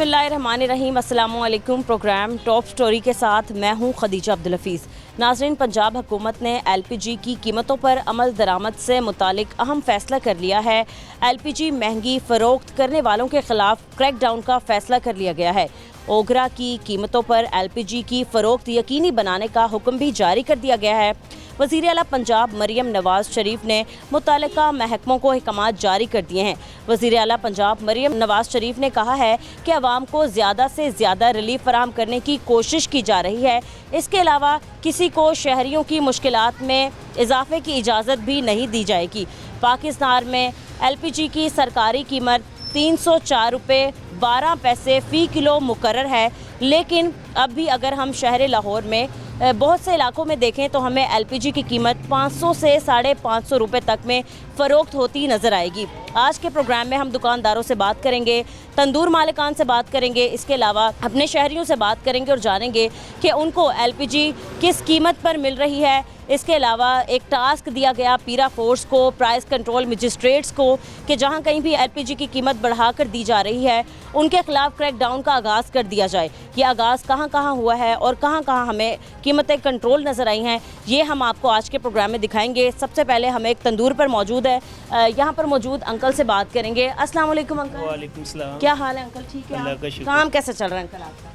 बिस्मिल्लाहिर्रहमानिर्रहीम। अस्सलामुअलैकुम। Programme top story के साथ मैं हूं खदीजा अब्दुल हफीज़। नाज़रीन, पंजाब हुकूमत ने LPG की कीमतों पर अमल दरामद से मुतालिक अहम फैसला कर लिया है। LPG महंगी फ़रोख्त करने वालों के ख़िलाफ़ क्रैकडाउन का फैसला कर लिया गया है। ओगरा की कीमतों पर LPG की फ़रोख्त यकीनी बनाने का हुक्म भी जारी कर दिया गया है। वज़ीर आला पंजाब मरियम नवाज़ शरीफ ने मुतल्लिका महकमों को अहकामात जारी कर दिए हैं। वज़ीर आला पंजाब मरियम नवाज़ शरीफ ने कहा है कि आवाम को ज़्यादा से ज़्यादा रिलीफ फराहम करने की कोशिश की जा रही है। इसके अलावा किसी को शहरियों की मुश्किलात में इजाफे की इजाज़त भी नहीं दी जाएगी। पाकिस्तान में LPG की सरकारी कीमत 304 रुपये 12 पैसे फ़ी किलो मुकर्रर है, लेकिन अब भी अगर हम शहर लाहौर में बहुत से इलाकों में देखें तो हमें LPG की कीमत 500 से 550 रुपये तक में फ़रोख्त होती नज़र आएगी। आज के प्रोग्राम में हम दुकानदारों से बात करेंगे, तंदूर मालिकान से बात करेंगे, इसके अलावा अपने शहरियों से बात करेंगे और जानेंगे कि उनको LPG किस कीमत पर मिल रही है। इसके अलावा एक टास्क दिया गया पीरा फोर्स को, प्राइस कंट्रोल मजिस्ट्रेट्स को, कि जहां कहीं भी LPG की कीमत बढ़ाकर दी जा रही है उनके खिलाफ क्रैकडाउन का आगाज़ कर दिया जाए। ये आगाज़ कहां कहां हुआ है और कहां कहां हमें कीमतें कंट्रोल नज़र आई हैं, ये हम आपको आज के प्रोग्राम में दिखाएंगे। सबसे पहले हम एक तंदूर पर मौजूद है, यहाँ पर मौजूद अंकल से बात करेंगे। अस्सलाम वालेकुम अंकल। वालेकुम सलाम। क्या हाल है अंकल? ठीक है। अल्लाह का शुक्र। काम कैसे चल रहा है अंकल आपका?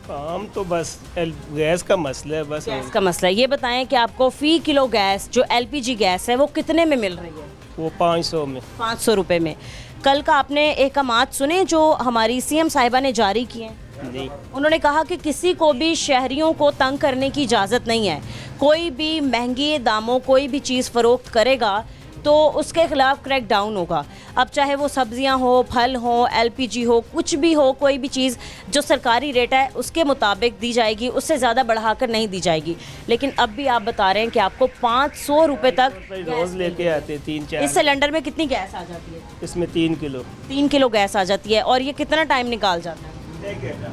काम तो बस गैस का मसला है, बस गैस का मसला है। ये बताएं कि आपको फ़ी किलो गैस जो LPG गैस है वो कितने में मिल रही है? वो 500 में। 500 रुपये में। कल का आपने अहकामात सुने जो हमारी CM साहिबा ने जारी किए हैं? नहीं। उन्होंने कहा कि किसी को भी शहरियों को तंग करने की इजाज़त नहीं है। कोई भी महंगे दामों कोई भी चीज़ फ़रोख्त करेगा तो उसके ख़िलाफ़ क्रैक डाउन होगा। अब चाहे वो सब्ज़ियाँ हो, फल हो, LPG हो, कुछ भी हो, कोई भी चीज़ जो सरकारी रेट है उसके मुताबिक दी जाएगी, उससे ज़्यादा बढ़ाकर नहीं दी जाएगी। लेकिन अब भी आप बता रहे हैं कि आपको 500 रुपये तक रोज़ लेके आते 3-4। इस सिलेंडर में कितनी गैस आ जाती है? इसमें 3 किलो। 3 किलो गैस आ जाती है। और ये कितना टाइम निकाल जाता है?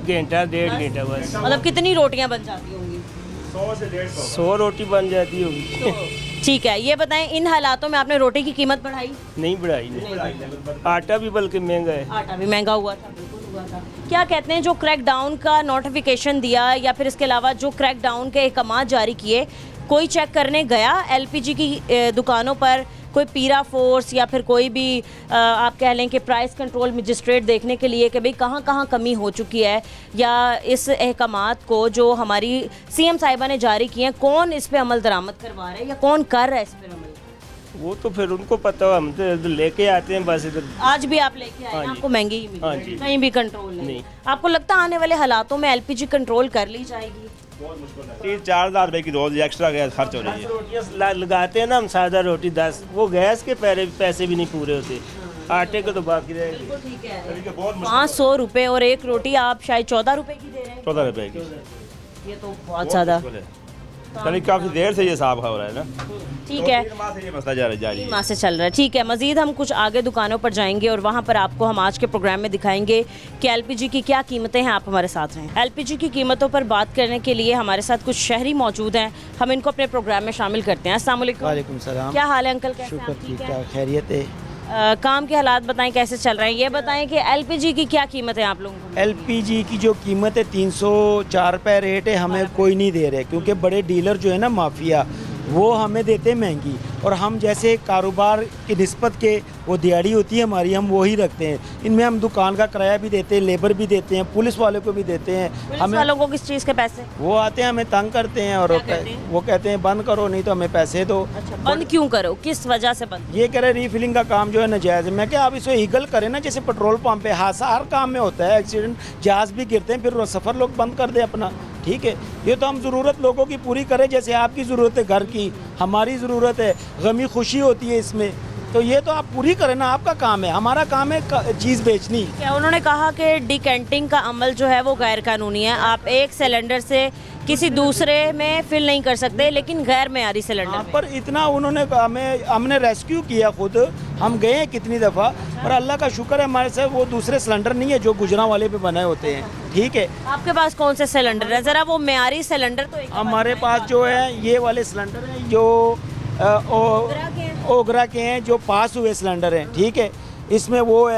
घंटा 1.5 घंटा बस। मतलब कितनी रोटियाँ बन जाती होंगी? 100 से 150 रोटी बन जाती होगी। ठीक है। ये बताएं, इन हालातों में आपने रोटी की कीमत बढ़ाई? नहीं बढ़ाई नहीं। आटा भी बल्कि महंगा है। आटा भी महंगा हुआ था, बिल्कुल हुआ था। क्या कहते हैं, जो क्रैकडाउन का नोटिफिकेशन दिया या फिर इसके अलावा जो क्रैकडाउन के अहकामात जारी किए, कोई चेक करने गया LPG की दुकानों पर? कोई पीरा फोर्स या फिर कोई भी आप कह लें कि प्राइस कंट्रोल मजिस्ट्रेट देखने के लिए कि भाई कहाँ कहाँ कमी हो चुकी है, या इस अहकामात को जो हमारी CM साहिबा ने जारी किए हैं कौन इस पे अमल दरामद करवा रहा है या कौन कर रहा है इस पर अमल? वो तो फिर उनको पता हो, हम तो लेके आते हैं बस इधर। आज भी आप लेके आए हैं, आपको महंगी ही हाँ मिली, जी। कहीं भी कंट्रोल नहीं। नहीं। आपको लगता है आने वाले हालातों में LPG कंट्रोल कर ली जाएगी? 3-4 हज़ार रुपए की रोज एक्स्ट्रा गैस खर्च हो रही है। रोटियाँ लगाते हैं ना हम, सादा रोटी 10, वो गैस के पैसे भी नहीं पूरे होते, आटे के तो बाकी रहेगा। ठीक है। अभी का बहुत 500 रुपये और एक रोटी आप शायद 14 रुपए की दे रहे हैं। 14 रुपए की। ये तो बहुत ज़्यादा। चलिए काफ़ी देर से ये साहब हो रहा है ना। ठीक है। 3 माह से ये मसला जारी माह से चल रहा है। ठीक है। मज़ीद हम कुछ आगे दुकानों पर जाएंगे और वहाँ पर आपको हम आज के प्रोग्राम में दिखाएंगे कि LPG की क्या कीमतें हैं। आप हमारे साथ रहें। LPG की कीमतों पर बात करने के लिए हमारे साथ कुछ शहरी मौजूद हैं, हम इनको अपने प्रोग्राम में शामिल करते हैं। अस्सलाम वालेकुम। वालेकुम सलाम। क्या हाल है अंकल? कैसे हैं शुक्र, आप? ठीक है? ठाक, खैरियत है। काम के हालात बताएं कैसे चल रहे हैं। ये बताएं कि LPG की क्या कीमत है आप लोगों को? LPG की जो कीमत है 304 रुपये रेट है, हमें कोई नहीं दे रहे, क्योंकि बड़े डीलर जो है ना माफिया, वो हमें देते हैं महंगी, और हम जैसे कारोबार की निस्बत के वो दिहाड़ी होती है हमारी, हम वही रखते हैं। इनमें हम दुकान का किराया भी देते हैं, लेबर भी देते हैं, पुलिस वालों को भी देते हैं। पुलिस वालों को किस चीज़ के पैसे? वो आते हैं हमें तंग करते हैं और क्या कहते हैं? वो कहते हैं बंद करो नहीं तो हमें पैसे दो। अच्छा, बंद क्यों करो, किस वजह से बंद? ये कह रहे रीफिलिंग का काम जो है नाजायज़ है। मैं क्या आप इसे ईगल करें ना, जैसे पेट्रोल पंप पे हादसा हर काम में होता है, एक्सीडेंट, जहाज़ भी गिरते हैं, फिर सफ़र लोग बंद कर दें अपना। ठीक है, ये तो हम ज़रूरत लोगों की पूरी करें, जैसे आपकी ज़रूरत है घर की, हमारी ज़रूरत है, गमी खुशी होती है इसमें, तो ये तो आप पूरी करें ना, आपका काम है, हमारा काम है चीज़ बेचनी। क्या उन्होंने कहा कि डिकेंटिंग का अमल जो है वो गैर कानूनी है, आप एक सिलेंडर से किसी दूसरे में फिल नहीं कर सकते, लेकिन गैर मेयारी सिलेंडर में। पर इतना उन्होंने हमने रेस्क्यू किया खुद, हम गए हैं कितनी दफ़ा, और अल्लाह का शुक्र है हमारे से वो दूसरे सिलेंडर नहीं है जो गुजरा वाले पे बने होते हैं। ठीक है। आपके पास कौन से सिलेंडर है? ज़रा वो मेयारी सिलेंडर तो एक हमारे पास जो है ये वाले सिलेंडर हैं जो ओगरा के हैं, जो पास हुए सिलेंडर हैं। ठीक है, इसमें वो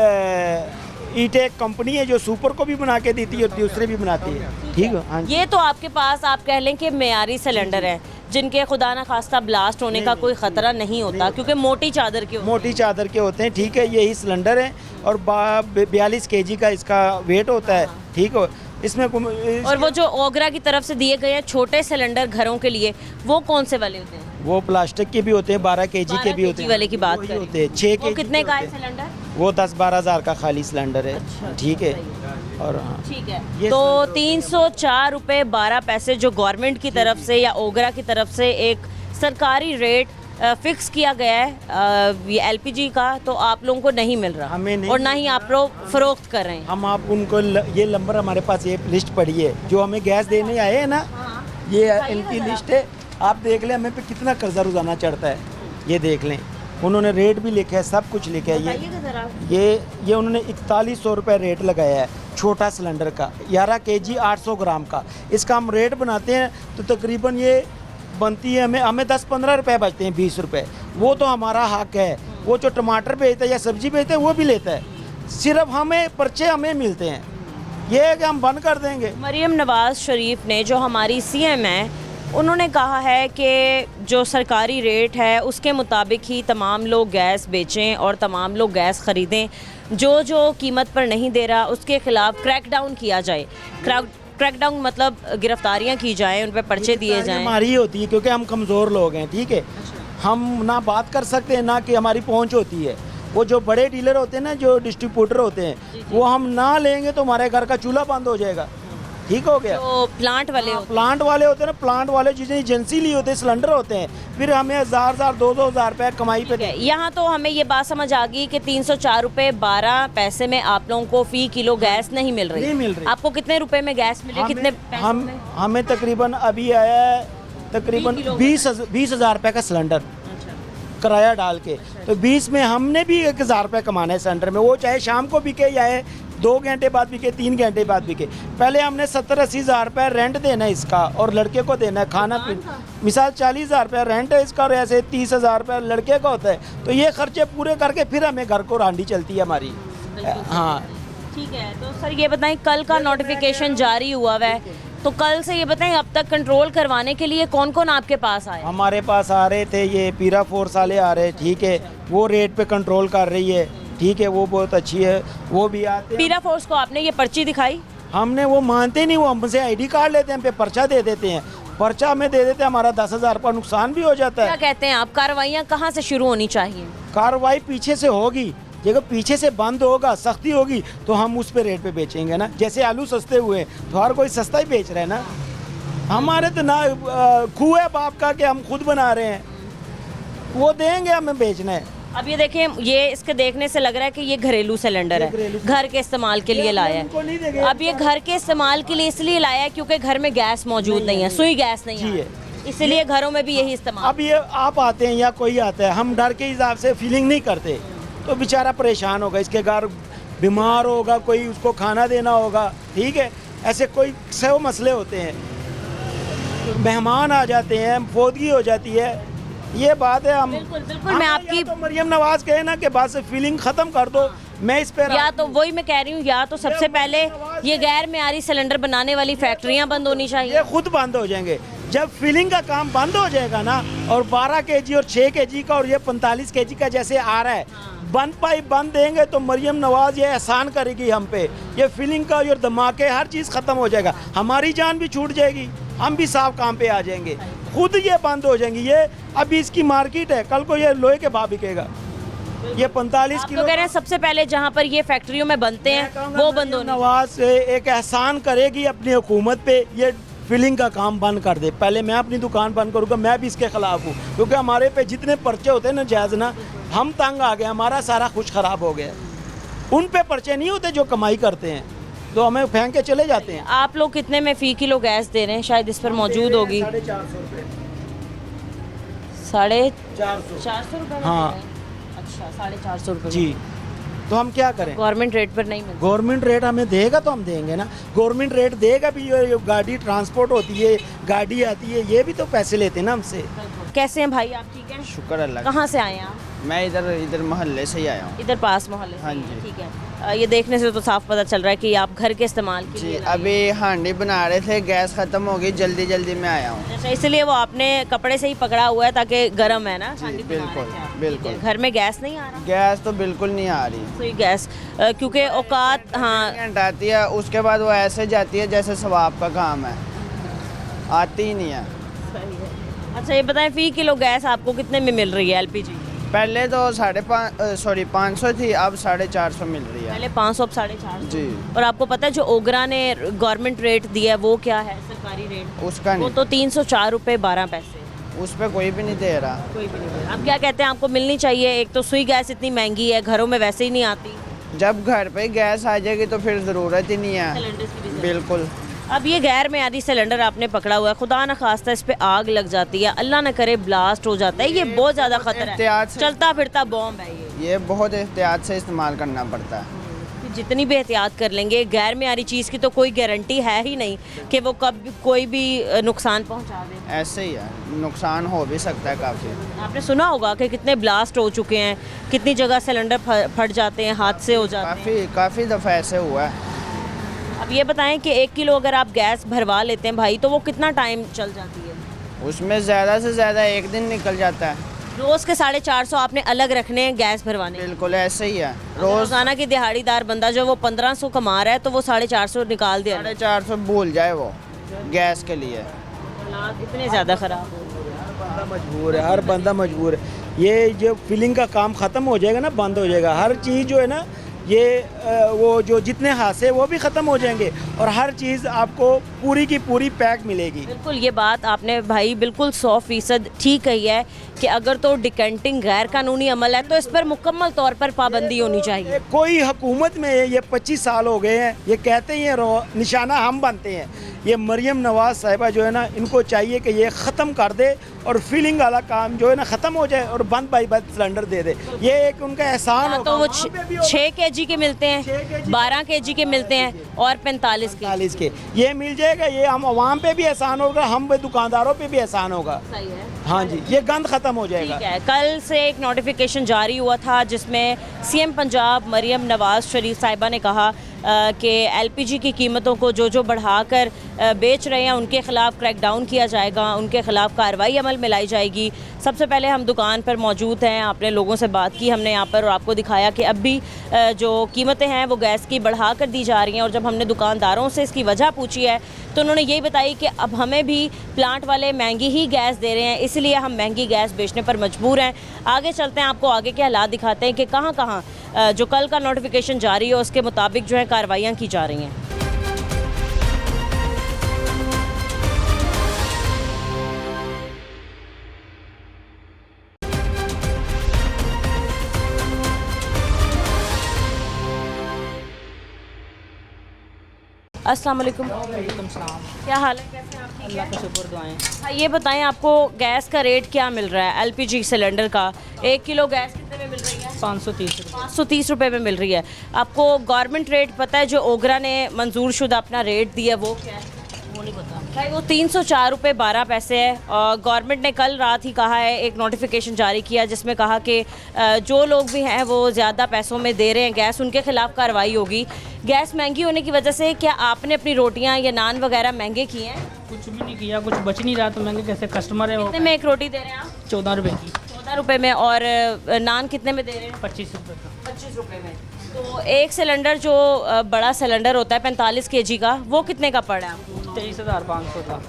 ईटेक कंपनी है जो सुपर को भी बना के देती है और दूसरे भी बनाती है। ठीक है, हाँ जी। ये तो आपके पास आप कह लें कि मेयारी सिलेंडर है जिनके खुदा ना खास्ता ब्लास्ट होने का कोई ख़तरा नहीं होता क्योंकि मोटी चादर के होते मोटी चादर के होते हैं। ठीक है, यही सिलेंडर है और 42 kg का इसका वेट होता है। ठीक है, इसमें और वो जो ओगरा की तरफ से दिए गए हैं छोटे सिलेंडर घरों के लिए, वो कौन से वाले होते हैं? वो प्लास्टिक के भी होते हैं, 12 kg के भी होते हैं। वाले की बात वही करें होते हैं 6 वो kg कितने के का है होते हैं। सिलेंडर? वो 10-12 हज़ार का खाली सिलेंडर है। अच्छा, ठीक है, सही और हाँ ठीक है। ये तो सिलेंडर 304 रुपये 12 पैसे जो गवर्नमेंट की तरफ से या ओगरा की तरफ से एक सरकारी रेट फिक्स किया गया है ये एलपीजी का, तो आप लोगों को नहीं मिल रहा हमें नहीं और ना ही आप लोग फरोख्त कर रहे हैं। हम आप उनको ये नंबर हमारे पास ये लिस्ट पड़ी है जो हमें गैस देने आए हैं ना, ये इनकी लिस्ट है। आप देख लें हमें पे कितना कर्जा रोजाना चढ़ता है, ये देख लें। उन्होंने रेट भी लिखा है, सब कुछ लिखा है। बताइएगा ज़रा। ये उन्होंने 4100 रुपये रेट लगाया है छोटा सिलेंडर का, 11 kg 800 ग्राम का। इसका हम रेट बनाते हैं तो तकरीबन ये बनती है हमें 10-15 रुपये बचते हैं, 20 रुपये। वो तो हमारा हक है। वो जो टमाटर बेचता है या सब्जी बेचता है वो भी लेता है, सिर्फ हमें पर्चे हमें मिलते हैं। ये है कि हम बंद कर देंगे। मरीम नवाज़ शरीफ ने जो हमारी सीएम है उन्होंने कहा है कि जो सरकारी रेट है उसके मुताबिक ही तमाम लोग गैस बेचें और तमाम लोग गैस ख़रीदें। जो कीमत पर नहीं दे रहा उसके ख़िलाफ़ क्रैकडाउन किया जाए। क्रैकडाउन मतलब गिरफ्तारियां की जाएं, उन पर पर्चे दिए जाएं। हमारी ही होती है क्योंकि हम कमज़ोर लोग हैं। ठीक है, हम ना बात कर सकते हैं ना कि हमारी पहुंच होती है। वो जो बड़े डीलर होते हैं ना, जो डिस्ट्रीब्यूटर होते हैं, वो हम ना लेंगे तो हमारे घर का चूल्हा बंद हो जाएगा। ठीक हो गया। तो प्लांट वाले होते हैं। प्लांट वाले होते हैं ना, प्लांट वाले जितनी एजेंसी ली होते हैं, सिलेंडर होते हैं, फिर हमें 1000 2,000 रुपये कमाई पे। यहाँ तो हमें ये बात समझ आ गई कि 304 रुपये 12 पैसे में आप लोगों को फी किलो गैस नहीं मिल रही। नहीं मिल रही। आपको कितने रुपए में गैस मिले? कितने पैसों में? हमें तकरीबन अभी आया है तकरीबन 20,000 रुपये का सिलेंडर किराया डाल के। तो 20 में हमने भी 1,000 रुपये कमाना है सिलेंडर में, वो चाहे शाम को बिके या 2 घंटे बाद बिके, 3 घंटे बाद बिके। पहले हमने 70-80 हज़ार रुपये रेंट देना है इसका और लड़के को देना है खाना पीना। मिसाल 40 हज़ार रुपये रेंट है इसका और ऐसे 30 हज़ार रुपये लड़के का होता है। तो ये खर्चे पूरे करके फिर हमें घर को रांडी चलती है हमारी। हाँ ठीक है। तो सर ये बताएं, कल का नोटिफिकेशन जारी हुआ है, तो कल से ये बताएं अब तक कंट्रोल करवाने के लिए कौन कौन आपके पास आया? हमारे पास आ रहे थे, ये पीरा फोर्स वाले आ रहे। ठीक है, वो रेट पे कंट्रोल कर रही है। ठीक है, वो बहुत अच्छी है, वो भी आते हैं। पीरा फोर्स को आपने ये पर्ची दिखाई? हमने, वो मानते नहीं, वो हमसे आईडी कार्ड लेते हैं, हम पे पर्चा दे देते हैं। पर्चा हमें दे देते हैं, हमारा 10,000 रुपये नुकसान भी हो जाता क्या है। कहते हैं आप, कार्रवाइयाँ कहाँ से शुरू होनी चाहिए? कार्रवाई पीछे से होगी, जब पीछे से बंद होगा, सख्ती होगी, तो हम उस पे रेट पे बेचेंगे ना। जैसे आलू सस्ते हुए तो हर कोई सस्ता ही बेच रहा है ना। हमारे तो ना खूह है बाप का कि हम खुद बना रहे हैं, वो देंगे हमें बेचना है। अब ये देखें, ये इसके देखने से लग रहा है कि ये घरेलू सिलेंडर है, घर के इस्तेमाल के लिए लाया है। अब ये घर के इस्तेमाल के लिए इसलिए लाया है क्योंकि घर में गैस मौजूद नहीं है, सुई गैस नहीं है, इसलिए घरों में भी यही इस्तेमाल। अब ये आप आते हैं या कोई आता है, हम डर के हिसाब से फीलिंग नहीं करते, तो बेचारा परेशान होगा, इसके घर बीमार होगा, कोई उसको खाना देना होगा। ठीक है, ऐसे कोई 100 मसले होते हैं, मेहमान आ जाते हैं, फोदगी हो जाती है, ये बात है। हम बिल्कुल मैं आपकी तो मरियम नवाज कहे ना कि बस फीलिंग ख़त्म कर दो, मैं इस पे या तो वही मैं कह रही हूँ, या तो सबसे पहले ये गैर मेयारी सिलेंडर बनाने वाली फैक्ट्रियाँ बंद होनी चाहिए। ये खुद बंद हो जाएंगे जब फिलिंग का काम बंद हो जाएगा ना। और 12 kg और 6 kg का और ये 45 kg का जैसे आ रहा है, बंद पाइप बंद देंगे तो मरियम नवाज ये एहसान करेगी हम पे। ये फिलिंग का और धमाके हर चीज़ ख़त्म हो जाएगा, हमारी जान भी छूट जाएगी, हम भी साफ काम पे आ जाएंगे। खुद ये बंद हो जाएंगी। ये अभी इसकी मार्केट है, कल को ये लोहे के भाव बिकेगा। ये 45 किलो कह रहे हैं सबसे पहले जहाँ पर ये फैक्ट्रियों में बनते हैं वो बंद होने। नवाज एक एहसान करेगी अपनी हुकूमत पे, ये फिलिंग का काम बंद कर दे। पहले मैं अपनी दुकान बंद करूँगा, मैं भी इसके खिलाफ हूँ, क्योंकि हमारे पे जितने पर्चे होते हैं ना जायज़ ना, हम तंग आ गए, हमारा सारा कुछ ख़राब हो गया। उन पे पर्चे नहीं होते जो कमाई करते हैं, तो हमें फेंक के चले जाते हैं। आप लोग कितने में फ़ी किलो गैस दे रहे हैं? शायद इस पर मौजूद होगी 450 रुपये। 450 रुपये। हाँ अच्छा, 450 रुपये जी। तो हम क्या करें? गवर्नमेंट रेट पर नहीं मिलता। गवर्नमेंट रेट हमें देगा तो हम देंगे ना। गवर्नमेंट रेट देगा भी, ये गाड़ी ट्रांसपोर्ट होती है, गाड़ी आती है, ये भी तो पैसे लेते हैं ना हमसे। कैसे हैं भाई आप, ठीक हैं? शुक्र अल्लाह का। कहाँ से आए हैं आप? मैं इधर मोहल्ले से ही आया हूँ। इधर पास मोहल्ले से? हाँ जी। ठीक है। ये देखने से तो साफ पता चल रहा है कि आप घर के इस्तेमाल के जी लिए अभी हांडी बना रहे थे, गैस ख़त्म हो गई, जल्दी में आया हूँ। अच्छा, इसलिए वो आपने कपड़े से ही पकड़ा हुआ है ताकि गर्म है ना? जी, हांडी बना बिल्कुल, रहे थे आप। बिल्कुल। ठीक है। घर में गैस नहीं आ रहा? गैस तो बिल्कुल नहीं आ रही। तो ये गैस क्योंकि औकात, हाँ घंटा आती है, उसके बाद वो ऐसे जाती है जैसे सवाब का काम है, आती ही नहीं है। सही है। अच्छा, ये बताएं फ़ी किलो गैस आपको कितने में मिल रही है एलपीजी? पहले तो 550 थी, अब 450 मिल रही है। पहले 500, अब 450। जी। और आपको पता है जो ओगरा ने गवर्नमेंट रेट दिया है वो क्या है, सरकारी रेट? उसका वो नहीं, तो 304 रुपये 12 पैसे। उस पर कोई भी नहीं दे रहा। कोई भी नहीं। आप क्या कहते हैं, आपको मिलनी चाहिए? एक तो सुई गैस इतनी महंगी है, घरों में वैसे ही नहीं आती। जब घर पे गैस आ जाएगी तो फिर ज़रूरत ही नहीं है। सिलेंडर्स की भी ज़रूरत। बिल्कुल। अब ये गैर मेयादी सिलेंडर आपने पकड़ा हुआ है, खुदा न खास्ता इस पे आग लग जाती है, अल्लाह न करे ब्लास्ट हो जाता है, ये बहुत ज़्यादा खतरा है, एहतियात से- चलता फिरता बॉम्ब है ये। बहुत एहतियात से इस्तेमाल करना पड़ता है। जितनी भी एहतियात कर लेंगे, गैर मेयादी चीज़ की तो कोई गारंटी है ही नहीं कि वो कब कोई भी नुकसान पहुंचा दे। ऐसे ही है, नुकसान हो भी सकता है काफ़ी। आपने सुना होगा कि कितने ब्लास्ट हो चुके हैं, कितनी जगह सिलेंडर फट जाते हैं, हादसे हो जाते हैं। काफ़ी दफ़ा ऐसे हुआ है। अब ये बताएं कि 1 किलो अगर आप गैस भरवा लेते हैं भाई, तो वो कितना टाइम चल जाती है? उसमें ज़्यादा से ज़्यादा एक दिन निकल जाता है। रोज़ के 450 आपने अलग रखने हैं गैस भरवाने के। बिल्कुल ऐसे ही है। रोज़ाना की दिहाड़ीदार बंदा जो वो 1500 कमा रहा है तो वो 450 निकाल दिया। 450 भूल जाए वो गैस के लिए। हालात इतने ज़्यादा ख़राब हो गए। मजबूर है, हर बंदा मजबूर है। ये जो फिलिंग का काम ख़त्म हो जाएगा ना, बंद हो जाएगा, हर चीज़ जो है ना, ये वो जो जितने हादसे वो भी ख़त्म हो जाएंगे और हर चीज़ आपको पूरी की पूरी पैक मिलेगी। बिल्कुल, ये बात आपने भाई बिल्कुल 100% ठीक कही है कि अगर तो डिकेंटिंग गैर कानूनी अमल है तो इस पर मुकम्मल तौर पर पाबंदी होनी चाहिए। कोई हुकूमत में ये 25 साल हो गए हैं, ये कहते ही हैं निशाना हम बनते हैं। ये मरियम नवाज साहिबा जो है ना, इनको चाहिए कि ये ख़त्म कर दे और फिलिंग वाला काम जो है ना ख़त्म हो जाए और बंद बाई बंद सिलेंडर दे दे। ये एक उनका एहसान या होगा। तो वो वहाँ पे भी होगा। 6 kg के मिलते हैं, 12 kg के मिलते हैं और 45 के। 40 के ये मिल जाएगा। ये हम आवाम पे भी एहसान होगा, हम पे दुकानदारों पे भी एहसान होगा। सही है। हाँ जी, ये गंद ख़त्म हो जाएगा। ठीक है। कल से एक नोटिफिकेशन जारी हुआ था जिसमें सीएम पंजाब मरियम नवाज शरीफ साहिबा ने कहा कि एलपीजी की कीमतों को जो बढ़ाकर बेच रहे हैं उनके ख़िलाफ़ क्रैकडाउन किया जाएगा, उनके ख़िलाफ़ कार्रवाई अमल में लाई जाएगी। सबसे पहले हम दुकान पर मौजूद हैं, आपने लोगों से बात की हमने यहाँ पर और आपको दिखाया कि अब भी जो कीमतें हैं वो गैस की बढ़ा कर दी जा रही हैं। और जब हमने दुकानदारों से इसकी वजह पूछी है तो उन्होंने यही बताई कि अब हमें भी प्लांट वाले महंगी ही गैस दे रहे हैं, इसलिए हम महंगी गैस बेचने पर मजबूर हैं। आगे चलते हैं, आपको आगे के हालात दिखाते हैं कि कहाँ कहाँ जो कल का नोटिफिकेशन जारी है उसके मुताबिक जो है कार्रवाइयाँ की जा रही हैं। अस्सलाम वालेकुम। क्या हाल है, कैसे हैं आप? ठीक है, शुक्र दुआएं। हाँ, ये बताएं आपको गैस का रेट क्या मिल रहा है? एलपीजी सिलेंडर का 1 किलो गैस कितने में मिल रही है? 530 रुपये। 530 रुपये में मिल रही है। आपको गवर्नमेंट रेट पता है जो ओगरा ने मंजूर शुदा अपना रेट दिया वो क्या है? वो नहीं पता। भाई वो 304 रुपये 12 पैसे है। और गवर्नमेंट ने कल रात ही कहा है, एक नोटिफिकेशन जारी किया जिसमें कहा कि जो लोग भी हैं वो ज़्यादा पैसों में दे रहे हैं गैस, उनके खिलाफ़ कार्रवाई होगी। गैस महंगी होने की वजह से क्या आपने अपनी रोटियां या नान वगैरह महंगे किए हैं? कुछ भी नहीं किया, कुछ बच नहीं रहा तो महंगे कैसे? कस्टमर है वो। कितने में एक रोटी दे रहे हैं आप? 14 रुपये की। 14 रुपये में। और नान कितने में दे रहे हैं? 25 रुपये का। 25 रुपये में। तो एक सिलेंडर जो बड़ा सिलेंडर होता है 45 kg का, वो कितने का पड़ा है आपको? 23,500 था।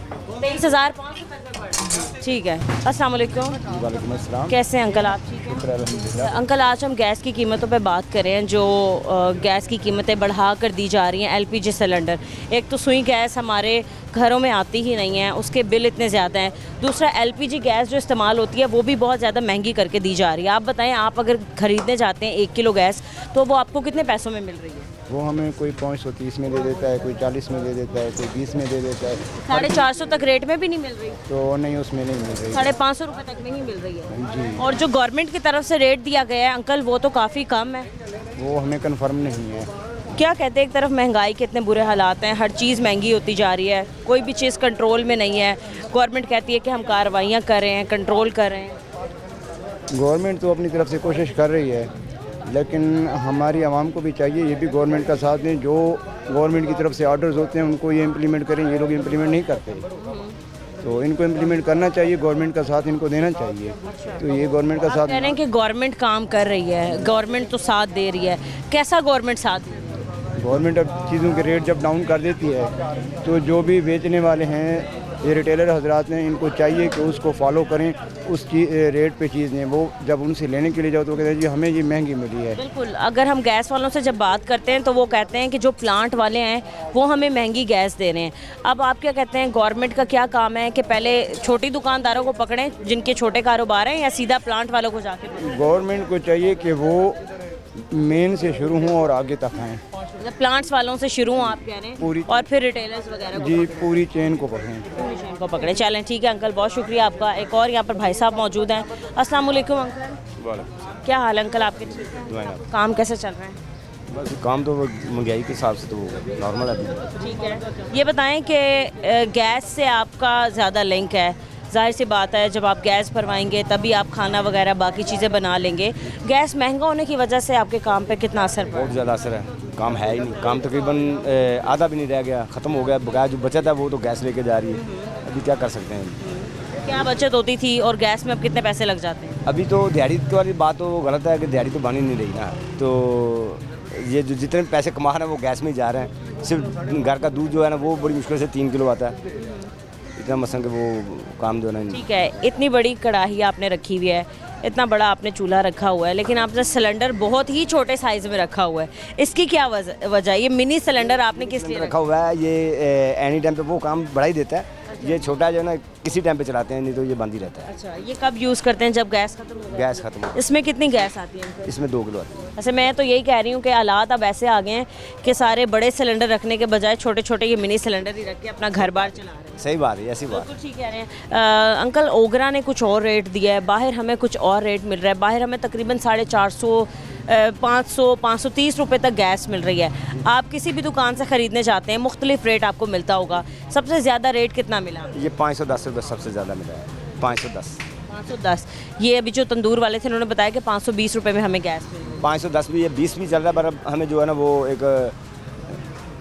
23,500 रुपये का पड़ा। ठीक है। अस्सलाम वालेकुम। वालेकुम अस्सलाम। कैसे हैं अंकल आप? ठीक हैं। अल्हम्दुलिल्लाह। अंकल आज हम गैस की कीमतों पे बात कर रहे हैं जो गैस की कीमतें बढ़ा कर दी जा रही हैं। एलपीजी सिलेंडर, एक तो सुई गैस हमारे घरों में आती ही नहीं है, उसके बिल इतने ज़्यादा हैं। दूसरा एलपीजी गैस जो इस्तेमाल होती है वो भी बहुत ज़्यादा महंगी करके दी जा रही है। आप बताएं, आप अगर ख़रीदने जाते हैं 1 किलो गैस तो वो आपको कितने पैसों में मिल रही है? वो हमें कोई 530 में दे देता है, कोई 40 में दे देता है, कोई 20 में दे देता है। 450 तक रेट में भी नहीं मिल रही? तो नहीं, उसमें नहीं मिल रही। 550 रुपये तक में ही मिल रही है। जी। और जो गवर्नमेंट की तरफ से रेट दिया गया है अंकल, वो तो काफ़ी कम है। वो हमें कंफर्म नहीं है, क्या कहते हैं, एक तरफ महंगाई के इतने बुरे हालात हैं, हर चीज़ महंगी होती जा रही है, कोई भी चीज़ कंट्रोल में नहीं है। गवर्नमेंट कहती है कि हम कार्रवाइयाँ कर रहे हैं, कंट्रोल कर रहे हैं। गवर्नमेंट तो अपनी तरफ से कोशिश कर रही है, लेकिन हमारी आवाम को भी चाहिए ये भी गवर्नमेंट का साथ दें। जो गवर्नमेंट की तरफ से ऑर्डर्स होते हैं उनको ये इम्प्लीमेंट करें, ये लोग इम्प्लीमेंट नहीं करते, तो इनको इम्प्लीमेंट करना चाहिए, गवर्नमेंट का साथ इनको देना चाहिए। तो ये गवर्नमेंट का आप साथ कह रहे हैं कि गवर्नमेंट काम कर रही है, गवर्नमेंट तो साथ दे रही है, कैसा गवर्नमेंट साथ दे रही है? गवर्नमेंट अब चीज़ों के रेट जब डाउन कर देती है तो जो भी बेचने वाले हैं, ये रिटेलर हजरात हैं, इनको चाहिए कि उसको फॉलो करें, उस रेट पे चीज़ दें। वो जब उनसे लेने के लिए जाओ तो कहते हैं जी हमें ये महंगी मिली है। बिल्कुल, अगर हम गैस वालों से जब बात करते हैं तो वो कहते हैं कि जो प्लांट वाले हैं वो हमें महंगी गैस दे रहे हैं। अब आप क्या कहते हैं, गवर्नमेंट का क्या काम है कि पहले छोटी दुकानदारों को पकड़ें जिनके छोटे कारोबार हैं, या सीधा प्लांट वालों को जाके पकड़ें? गवर्नमेंट को चाहिए कि वो मेन से शुरू हों और आगे तक आएँ, मतलब प्लांट्स वालों से शुरू आप कह रहे हैं, पूरी और फिर रिटेलर्स वगैरह को जी पूरी चेन को पकड़ें। पूरी चेन को पकड़े। चलें ठीक है अंकल, बहुत शुक्रिया आपका। एक और यहाँ पर भाई साहब मौजूद हैं। अस्सलाम वालेकुम अंकल, क्या हाल अंकल आपके? ठीक है, काम कैसे चल रहा है? बस काम तो महंगाई के हिसाब से तो नॉर्मल है। ठीक है, ये बताएं कि गैस से आपका ज़्यादा लिंक है, जाहिर सी बात है जब आप गैस भरवाएंगे तभी आप खाना वगैरह बाकी चीज़ें बना लेंगे। गैस महंगा होने की वजह से आपके काम पे कितना असर पड़ा? बहुत ज़्यादा असर है, काम है ही नहीं, काम तकरीबन आधा भी नहीं रह गया, ख़त्म हो गया। बकाया जो बचत है वो तो गैस लेके जा रही है, अभी क्या कर सकते हैं। क्या बचत होती थी और गैस में अब कितने पैसे लग जाते हैं? अभी तो दिहाड़ी वाली बात तो गलत है कि दिहाड़ी तो बन ही नहीं रही ना, तो ये जो जितने पैसे कमा रहे हैं वो गैस में ही जा रहे हैं। सिर्फ घर का दूध जो है ना वो बड़ी मुश्किल से 3 किलो आता है, इतना मसलन कि वो काम जो है ना। ठीक है, इतनी बड़ी कढ़ाई आपने रखी हुई है, इतना बड़ा आपने चूल्हा रखा हुआ है, लेकिन आपने सिलेंडर बहुत ही छोटे साइज़ में रखा हुआ है, इसकी क्या वजह? ये मिनी सिलेंडर आपने किस लिए रखा हुआ है? ये एनी टाइम पे वो काम बढ़ा ही देता है। ये छोटा जो है ना किसी टाइम पे चलाते हैं, नहीं तो ये बंद ही रहता है। अच्छा, ये कब यूज़ करते हैं? जब गैस खत्म हो जाए? गैस खत्म हो, इसमें कितनी गैस आती है? इसमें 2 किलो आती है। वैसे मैं तो यही कह रही हूँ कि हालात अब ऐसे आ गए हैं कि सारे बड़े सिलेंडर रखने के बजाय छोटे छोटे ये मिनी सिलेंडर ही रख के अपना घर बार चला रहे हैं। सही बात है, ऐसी बात। बिल्कुल ठीक कह रहे हैं अंकल। ओगरा ने कुछ और रेट दिया है, बाहर हमें कुछ और रेट मिल रहा है। बाहर हमें तकरीबन 450, 500, 530 रुपये तक गैस मिल रही है। आप किसी भी दुकान से ख़रीदने जाते हैं, मुख्तलिफ रेट आपको मिलता होगा। सबसे ज़्यादा रेट कितना मिला? ये 510 रुपये सबसे ज़्यादा मिला है, 510। 510। ये अभी जो तंदूर वाले थे उन्होंने बताया कि 520 रुपये में हमें गैस मिल रही है। 510 भी, ये 20 भी चल रहा है, पर अब हमें जो है ना वो एक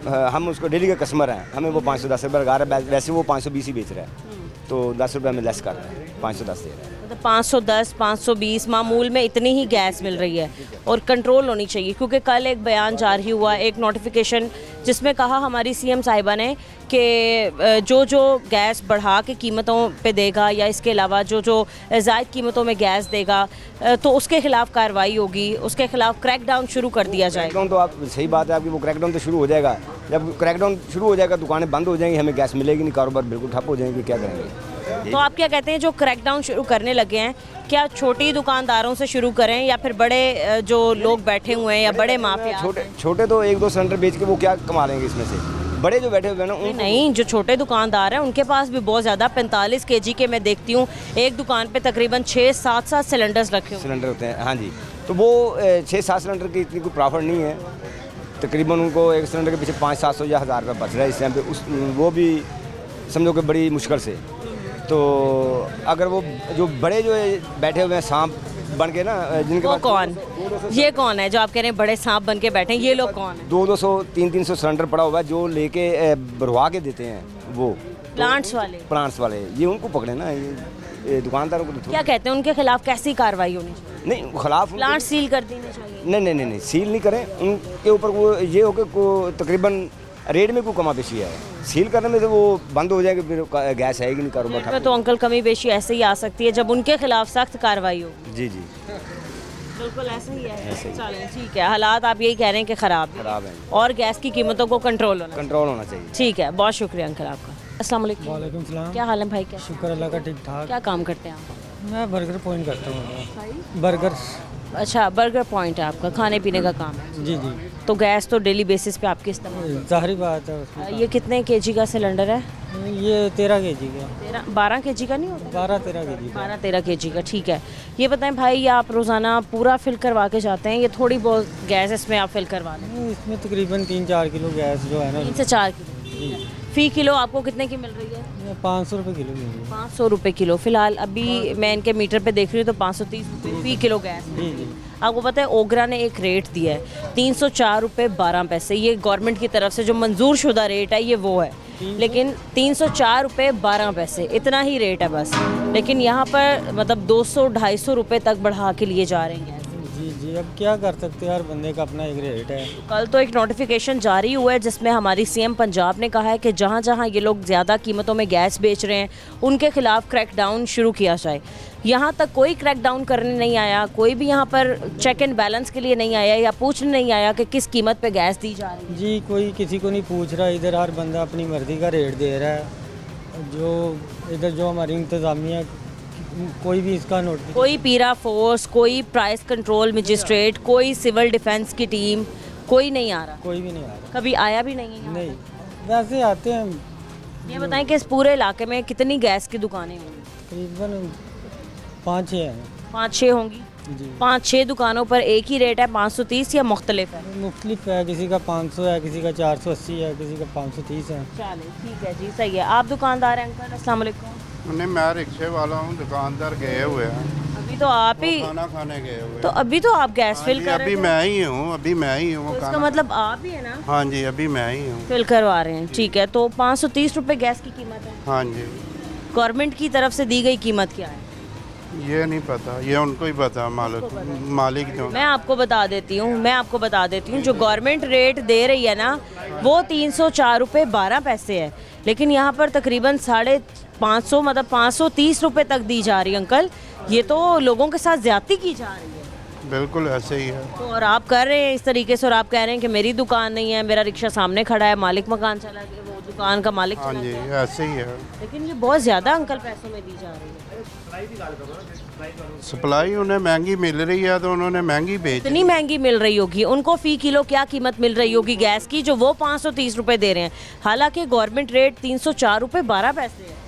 हम उसको डेली के कस्टमर हैं, हमें वो 510 रुपये लगा रहा है, वैसे वो 520 ही बेच रहा है, तो 10 रुपये हमें लेस कर रहा है, 510 दे रहा है। मतलब 510, 520 मामूल में इतनी ही गैस मिल रही है, और कंट्रोल होनी चाहिए। क्योंकि कल एक बयान जारी हुआ, एक नोटिफिकेशन, जिसमें कहा हमारी सीएम साहिबा ने कि जो गैस बढ़ा के कीमतों पे देगा या इसके अलावा जो ज़ायद कीमतों में गैस देगा तो उसके खिलाफ कार्रवाई होगी, उसके खिलाफ क्रैकडाउन शुरू कर दिया जाएगा। क्रैकडाउन तो आप सही बात है आपकी, वो क्रैकडाउन तो शुरू हो जाएगा। जब क्रैकडाउन शुरू हो जाएगा दुकानें बंद हो जाएंगी, हमें गैस मिलेगी नहीं, कारोबार बिल्कुल ठप हो जाएंगे, क्या करेंगे। तो आप क्या कहते हैं, जो क्रैकडाउन शुरू करने लगे हैं, क्या छोटी दुकानदारों से शुरू करें या फिर बड़े जो लोग बैठे हुए हैं या बड़े माफिया? छोटे तो 1-2 सिलेंडर बेच के वो क्या कमा लेंगे इसमें से, बड़े जो बैठे हुए हैं ना नहीं, जो छोटे दुकानदार हैं उनके पास भी बहुत ज़्यादा 45 kg के मैं देखती हूँ एक दुकान पे तकरीबन 6-7 सिलेंडर्स रखे हुए सिलेंडर होते हैं। हाँ जी, तो वो 6-7 सिलेंडर की इतनी कोई प्रॉफिट नहीं है, तकरीबन उनको एक सिलेंडर के पीछे 500-700 या 1000 रुपये बच रहा है इस टाइम पे, वो भी समझो कि बड़ी मुश्किल से। तो अगर वो जो बड़े जो बैठे हुए हैं सांप बन के ना, जिनके वो पास कौन, ये कौन है जो आप कह रहे हैं बड़े सांप बन के बैठे हैं, ये लोग कौन है? 200, 300 सिलेंडर पड़ा हुआ है जो लेके भरवा के देते हैं, वो प्लांट्स वाले, ये उनको पकड़े ना, ये दुकानदारों को तो क्या कहते हैं उनके खिलाफ कैसी कार्रवाई होनी चाहिए? नहीं, खिलाफ प्लांट सील कर देने चाहिए? नहीं, सील नहीं करें, उनके ऊपर वो ये हो कि तकरीबन रेट में कोई कमा बेशी है, सील करने में तो वो बंद हो जाएंगे, फिर गैस आएगी नहीं, कारोबार रेट में तो अंकल कमी बेशी ऐसे ही आ सकती है जब उनके खिलाफ सख्त कार्रवाई हो। जी बिल्कुल ऐसा ही है। चलें ठीक है, हालात आप यही कह रहे हैं कि ख़राब खराब है, और गैस की कीमतों को कंट्रोल होना चाहिए। ठीक है, बहुत शुक्रिया अंकल आपका। अस्सलाम वालेकुम। वालेकुम सलाम। क्या हाल है भाई? क्या शुक्र अल्लाह का, ठीक ठाक। क्या काम करते हैं आप? मैं बर्गर पॉइंट करता हूँ, बर्गर। अच्छा, बर्गर पॉइंट है आपका, खाने पीने का काम है। जी जी। तो गैस तो डेली बेसिस पे आपके इस्तेमाल ज़ाहिर बात है उसमें। ये कितने केजी का सिलेंडर है? ये 13 केजी का, 12 केजी का नहीं होता? 12-13 केजी का। 12-13 केजी का, ठीक है। ये बताएं भाई, ये आप रोज़ाना पूरा फिल करवा के जाते हैं, ये थोड़ी बहुत गैस इसमें आप फिल करवा दें? इसमें तकरीबन 3-4 किलो गैस जो है ना, 3 से 4 किलो। फ़ी किलो आपको कितने की मिल रही है? 500 रुपये किलो मिल रही है। 500 रुपये किलो। फ़िलहाल अभी मैं इनके मीटर पे देख रही हूँ तो 530 रुपये फ़ी किलो गैस। जी जी। आपको पता है ओगरा ने एक रेट दिया है 304 रुपये 12 पैसे, ये गवर्नमेंट की तरफ से जो मंजूर शुदा रेट है ये वो है, लेकिन 304 रुपये 12 पैसे इतना ही रेट है बस। लेकिन यहाँ पर मतलब 200-250 रुपये तक बढ़ा के लिए जा रहे हैं। जी जी, अब क्या कर सकते हैं, हर बंदे का अपना एक रेट है। कल तो एक नोटिफिकेशन जारी हुआ है जिसमें हमारी सीएम पंजाब ने कहा है कि जहाँ जहाँ ये लोग ज़्यादा कीमतों में गैस बेच रहे हैं उनके खिलाफ क्रैकडाउन शुरू किया जाए। यहाँ तक कोई क्रैकडाउन करने नहीं आया, कोई भी यहाँ पर चेक एंड बैलेंस के लिए नहीं आया या पूछने नहीं आया कि किस कीमत पे गैस दी जा रही है। जी, कोई किसी को नहीं पूछ रहा, इधर हर बंदा अपनी मर्ज़ी का रेट दे रहा है। जो इधर जो हमारी इंतज़ामिया, कोई भी इसका नोटिस, कोई पीरा फोर्स, कोई प्राइस कंट्रोल मजिस्ट्रेट, कोई सिविल डिफेंस की टीम, कोई नहीं आ रहा, कोई भी नहीं आ रहा। कभी आया भी नहीं है। नहीं, वैसे आते हैं। ये बताएं कि इस पूरे इलाके में कितनी गैस की दुकानें होंगी? तकरीबन 5-6 हैं। 5-6 होंगी। जी, 5-6 दुकानों पर एक ही रेट है 530 या मुख्तलिफ है? मुख्तलिफ है, किसी का 500 है, किसी का 480 है, किसी का 530 है। चले ठीक है जी, सही है। आप दुकानदार हैं अंकल? अस्सलाम वालेकुम। नहीं, मैं रिक्शे वाला हूँ, दुकानदार गए हुए हैं, अभी तो आप ही, खाना खाने गए हुए तो अभी तो आप गैस हाँ फिल जी, कर रहे अभी थे। मैं ही हूँ, अभी मैं ही हूँ तो इसका खाना। मतलब आप ही है ना? हाँ जी, अभी मैं ही हूँ। फिल करवा रहे हैं, ठीक है। तो 530 रुपये गैस की कीमत है। हाँ जी, गवर्नमेंट की तरफ से दी गई कीमत क्या है? ये नहीं पता, ये उनको ही पता, मालिक जो। मैं आपको बता देती हूँ, जो गवर्नमेंट रेट दे रही है ना वो 304 रुपये 12 पैसे है, लेकिन यहाँ पर तकरीबन 550 मतलब 530 रुपये तक दी जा रही है। अंकल, ये तो लोगों के साथ ज्यादती की जा रही है। बिल्कुल ऐसे ही है। तो और आप कर रहे हैं इस तरीके से, और आप कह रहे हैं कि मेरी दुकान नहीं है, मेरा रिक्शा सामने खड़ा है, मालिक मकान चला गया, वो दुकान का मालिक हाँ चला जी, गया। ऐसे ही है। लेकिन ये बहुत ज़्यादा अंकल पैसों में दी जा रही है। सप्लाई उन्हें महंगी मिल रही है तो उन्होंने महंगी बेच। इतनी महंगी मिल रही होगी उनको, फ़ी किलो क्या कीमत मिल रही होगी गैस की जो वो 530 रुपये दे रहे हैं, हालांकि गवर्नमेंट रेट 304 रुपये 12 पैसे है।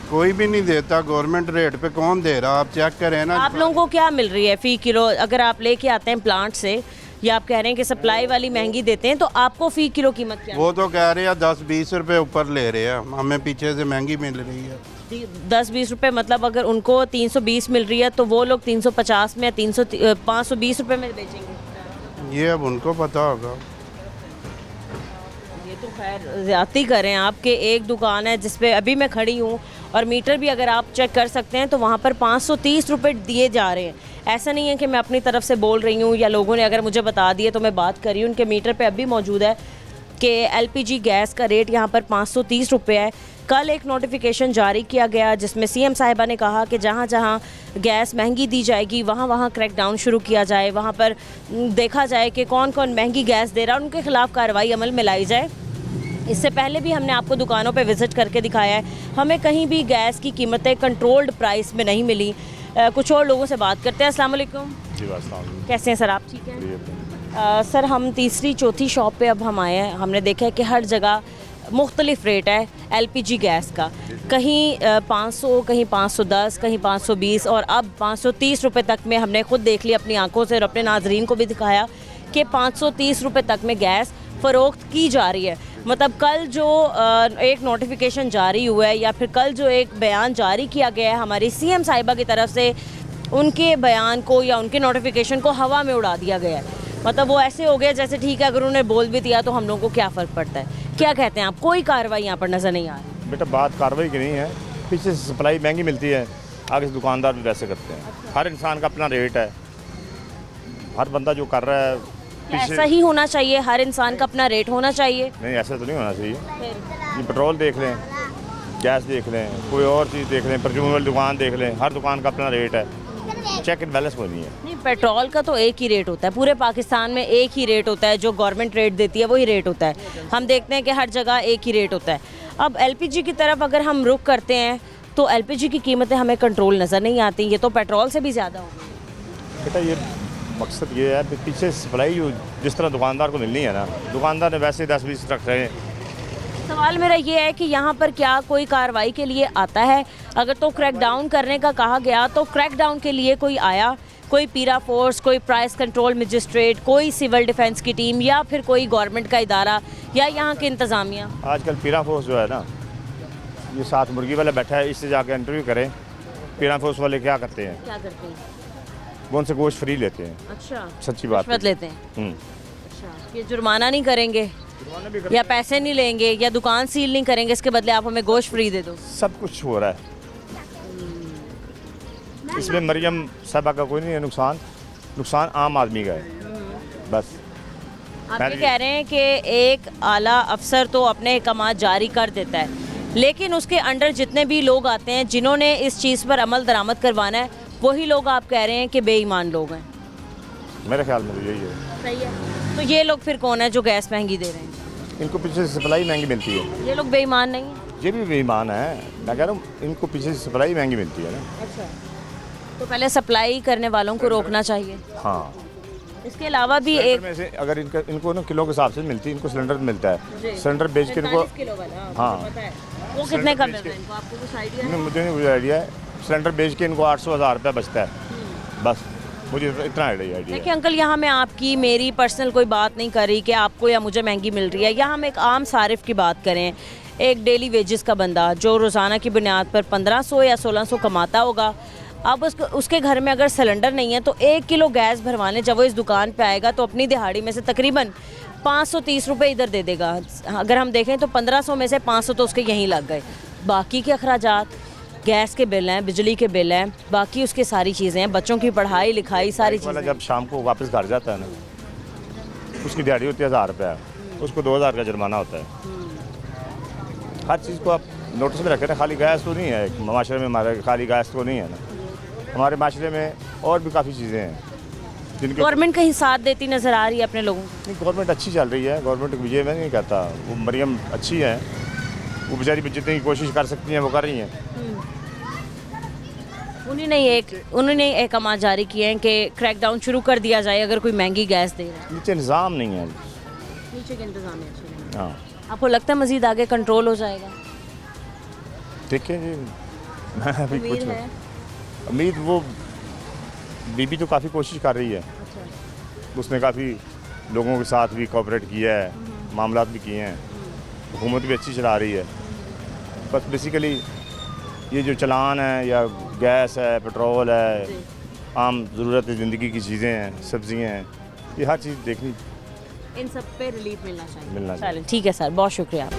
कोई भी नहीं देता गवर्नमेंट रेट पे, कौन दे रहा, आप चेक करें ना। आप लोगों को क्या मिल रही है फ़ी किलो? अगर आप लेके आते हैं प्लांट से या आप कह रहे हैं कि सप्लाई वाली महंगी देते हैं, तो आपको फ़ी किलो कीमत क्या वो तो कह रहे हैं 10-20 रुपए ऊपर ले रहे हैं, हमें पीछे से महंगी मिल रही है। 10-20 रुपये? मतलब अगर उनको 320 मिल रही है तो वो लोग 350 में 520 रुपये में बेचेंगे। ये अब उनको पता होगा। ये तो खैर ज़्यादती करें। आपके एक दुकान है जिस पे अभी मैं खड़ी हूँ और मीटर भी अगर आप चेक कर सकते हैं तो वहाँ पर 530 रुपये दिए जा रहे हैं। ऐसा नहीं है कि मैं अपनी तरफ से बोल रही हूँ या लोगों ने अगर मुझे बता दिए तो मैं बात कर रही हूँ। उनके मीटर पे अभी मौजूद है कि एलपीजी गैस का रेट यहाँ पर 530 रुपये है। कल एक नोटिफिकेशन जारी किया गया जिसमें सीएम साहिबा ने कहा कि जहाँ जहाँ गैस महंगी दी जाएगी वहाँ वहाँ क्रैकडाउन शुरू किया जाए, वहाँ पर देखा जाए कि कौन कौन महंगी गैस दे रहा है, उनके खिलाफ कार्रवाई अमल में लाई जाए। इससे पहले भी हमने आपको दुकानों पे विज़िट करके दिखाया है, हमें कहीं भी गैस की कीमतें कंट्रोल्ड प्राइस में नहीं मिली। कुछ और लोगों से बात करते हैं। अस्सलाम वालेकुम। जी वालेकुम। कैसे हैं सर आप? ठीक हैं सर। हम तीसरी चौथी शॉप पे अब हम आए हैं, हमने देखा है कि हर जगह मुख्तलिफ रेट है एलपीजी गैस का, कहीं 500, कहीं 510, कहीं 520 और अब 530 रुपये तक में हमने खुद देख लिया अपनी आंखों से और अपने नाजरीन को भी दिखाया कि 530 रुपये तक में गैस फ़रोख्त की जा रही है। मतलब कल जो एक नोटिफिकेशन जारी हुआ है या फिर कल जो एक बयान जारी किया गया है हमारी सीएम साहिबा की तरफ से, उनके बयान को या उनके नोटिफिकेशन को हवा में उड़ा दिया गया है। मतलब वो ऐसे हो गया जैसे ठीक है अगर उन्होंने बोल भी दिया तो हम लोगों को क्या फ़र्क पड़ता है। क्या कहते हैं आप? कोई कार्रवाई यहाँ पर नज़र नहीं आ रही। बेटा बात कार्रवाई की नहीं है, पीछे से सप्लाई महंगी मिलती है, आगे से दुकानदार भी वैसे करते हैं। हर इंसान का अपना रेट है, हर बंदा जो कर रहा है ऐसा ही होना चाहिए, हर इंसान का अपना रेट होना चाहिए। नहीं, ऐसा तो नहीं होना चाहिए। ये पेट्रोल देख लें, गैस देख लें, कोई और चीज़ देख लें, परफ्यूम वाली दुकान देख लें, हर दुकान का अपना रेट है। चेक एंड बैलेंस कोई नहीं है। नहीं, पेट्रोल का तो एक ही रेट होता है, पूरे पाकिस्तान में एक ही रेट होता है, जो गवर्नमेंट रेट देती है वही रेट होता है। हम देखते हैं कि हर जगह एक ही रेट होता है। अब एलपीजी की तरफ अगर हम रुख करते हैं तो एलपीजी की कीमतें हमें कंट्रोल नज़र नहीं आती, ये तो पेट्रोल से भी ज़्यादा हो गई। बेटा ये मकसद ये है कि पीछे सप्लाई जो जिस तरह दुकानदार को मिलनी है ना, दुकानदार ने वैसे 10-20 रख रहे हैं। सवाल मेरा ये है कि यहाँ पर क्या कोई कार्रवाई के लिए आता है? अगर तो क्रैकडाउन करने का कहा गया तो क्रैकडाउन के लिए कोई आया? कोई पीरा फोर्स, कोई प्राइस कंट्रोल मजिस्ट्रेट, कोई सिविल डिफेंस की टीम या फिर कोई गवर्नमेंट का इदारा या यहाँ की इंतज़ामिया? आजकल पीरा फोर्स जो है ना, ये साथ मुर्गी वाला बैठा है, इससे जाकर इंटरव्यू करें। पीरा फोर्स वाले क्या करते हैं? क्या करते हैं? वो उनसे गोश्त फ्री लेते हैं। अच्छा, सच्ची बात रिश्वत लेते हैं। हम्म। अच्छा, ये जुर्माना नहीं करेंगे या पैसे नहीं लेंगे या दुकान सील नहीं करेंगे, इसके बदले आप हमें गोश्त फ्री दे दो? सब कुछ हो रहा है। इसमें मरियम साहबा का कोई नहीं है नुकसान, नुकसान आम आदमी का है बस। आप ये कह रहे हैं कि एक आला अफसर तो अपने अहकामात जारी कर देता है, लेकिन उसके अंडर जितने भी लोग आते हैं जिन्होंने इस चीज़ पर अमल दरामद करवाना है, वही लोग आप कह रहे हैं कि बेईमान लोग हैं। मेरे ख्याल में तो यही है। सही है। तो ये लोग फिर कौन है जो गैस महंगी दे रहे हैं? इनको पीछे से सप्लाई महंगी मिलती है। ये लोग बेईमान नहीं हैं? ये भी बेईमान है, मैं कह रहा हूँ इनको पीछे से सप्लाई महंगी मिलती है ना। अच्छा, तो पहले सप्लाई करने वालों को रोकना चाहिए। हाँ, इसके अलावा भी सिलेंडर एक में से अगर इनको ना किलो के हिसाब से मिलती है, इनको सिलेंडर मिलता है। सिलेंडर बेच के इनको, 45 किलो वाला, हाँ, मुझे पता है। वो कितने का मिल रहा है इनको? आपको कुछ आइडिया है? मुझे नहीं आइडिया है। सिलेंडर बेच के इनको 800-1000 रुपये बचता है बस, मुझे इतना आइडिया है। देखिए अंकल, यहाँ मैं आपकी मेरी पर्सनल कोई बात नहीं कर रही कि आपको या मुझे महंगी मिल रही है। यहाँ हम एक आम सारिफ की बात करें, एक डेली वेजेस का बंदा जो रोज़ाना की बुनियाद पर 1500 या 1600 कमाता होगा, अब उसके घर में अगर सिलेंडर नहीं है तो 1 किलो गैस भरवाने जब वो इस दुकान पे आएगा तो अपनी दिहाड़ी में से तकरीबन 530 रुपये इधर दे देगा। अगर हम देखें तो 1500 में से 500 तो उसके यहीं लग गए। बाकी के अखराजात, गैस के बिल हैं, बिजली के बिल हैं, बाकी उसकी सारी चीज़ें हैं, बच्चों की पढ़ाई लिखाई सारी चीज़ें। जब शाम को वापस घर जाता है ना, उसकी दिहाड़ी होती है 1000 रुपये, उसको 2000 का जुर्माना होता है। हर चीज़ को आप नोटिस में रखें ना, खाली गैस तो नहीं है माशरे में, हमारे खाली गैस तो नहीं है ना, हमारे माशरे में और भी काफ़ी चीज़ें हैं जिनके गवर्नमेंट कहीं साथ देती नज़र आ रही है अपने लोगों को? नहीं, गवर्नमेंट अच्छी चल रही है। गवर्नमेंट मुझे मैं नहीं कहता, वो मरियम अच्छी है, वो बेचारी जितनी कोशिश कर सकती हैं वो कर रही हैं। उन्होंने अहकाम जारी किए हैं कि क्रैकडाउन शुरू कर दिया जाए अगर कोई महंगी गैस दे रहा है। नीचे इंतज़ाम नहीं है। नीचे के इंतजाम है। हाँ, आपको लगता है मज़ीद आगे कंट्रोल हो जाएगा? देखिए जी, मैं अभी उम्मीद कुछ है? उम्मीद, वो बीबी तो काफ़ी कोशिश कर रही है। उसने काफ़ी लोगों के साथ भी कोऑपरेट किया है, मामलात भी किए हैं, हुकूमत भी अच्छी चला रही है। बस बेसिकली ये जो चलान है या गैस है, पेट्रोल है, आम ज़रूरत ज़िंदगी की चीज़ें हैं, सब्जियां हैं, ये हर चीज़ देखनी, इन सब पे रिलीफ मिलना चाहिए। चाहिए। ठीक है सर, बहुत शुक्रिया।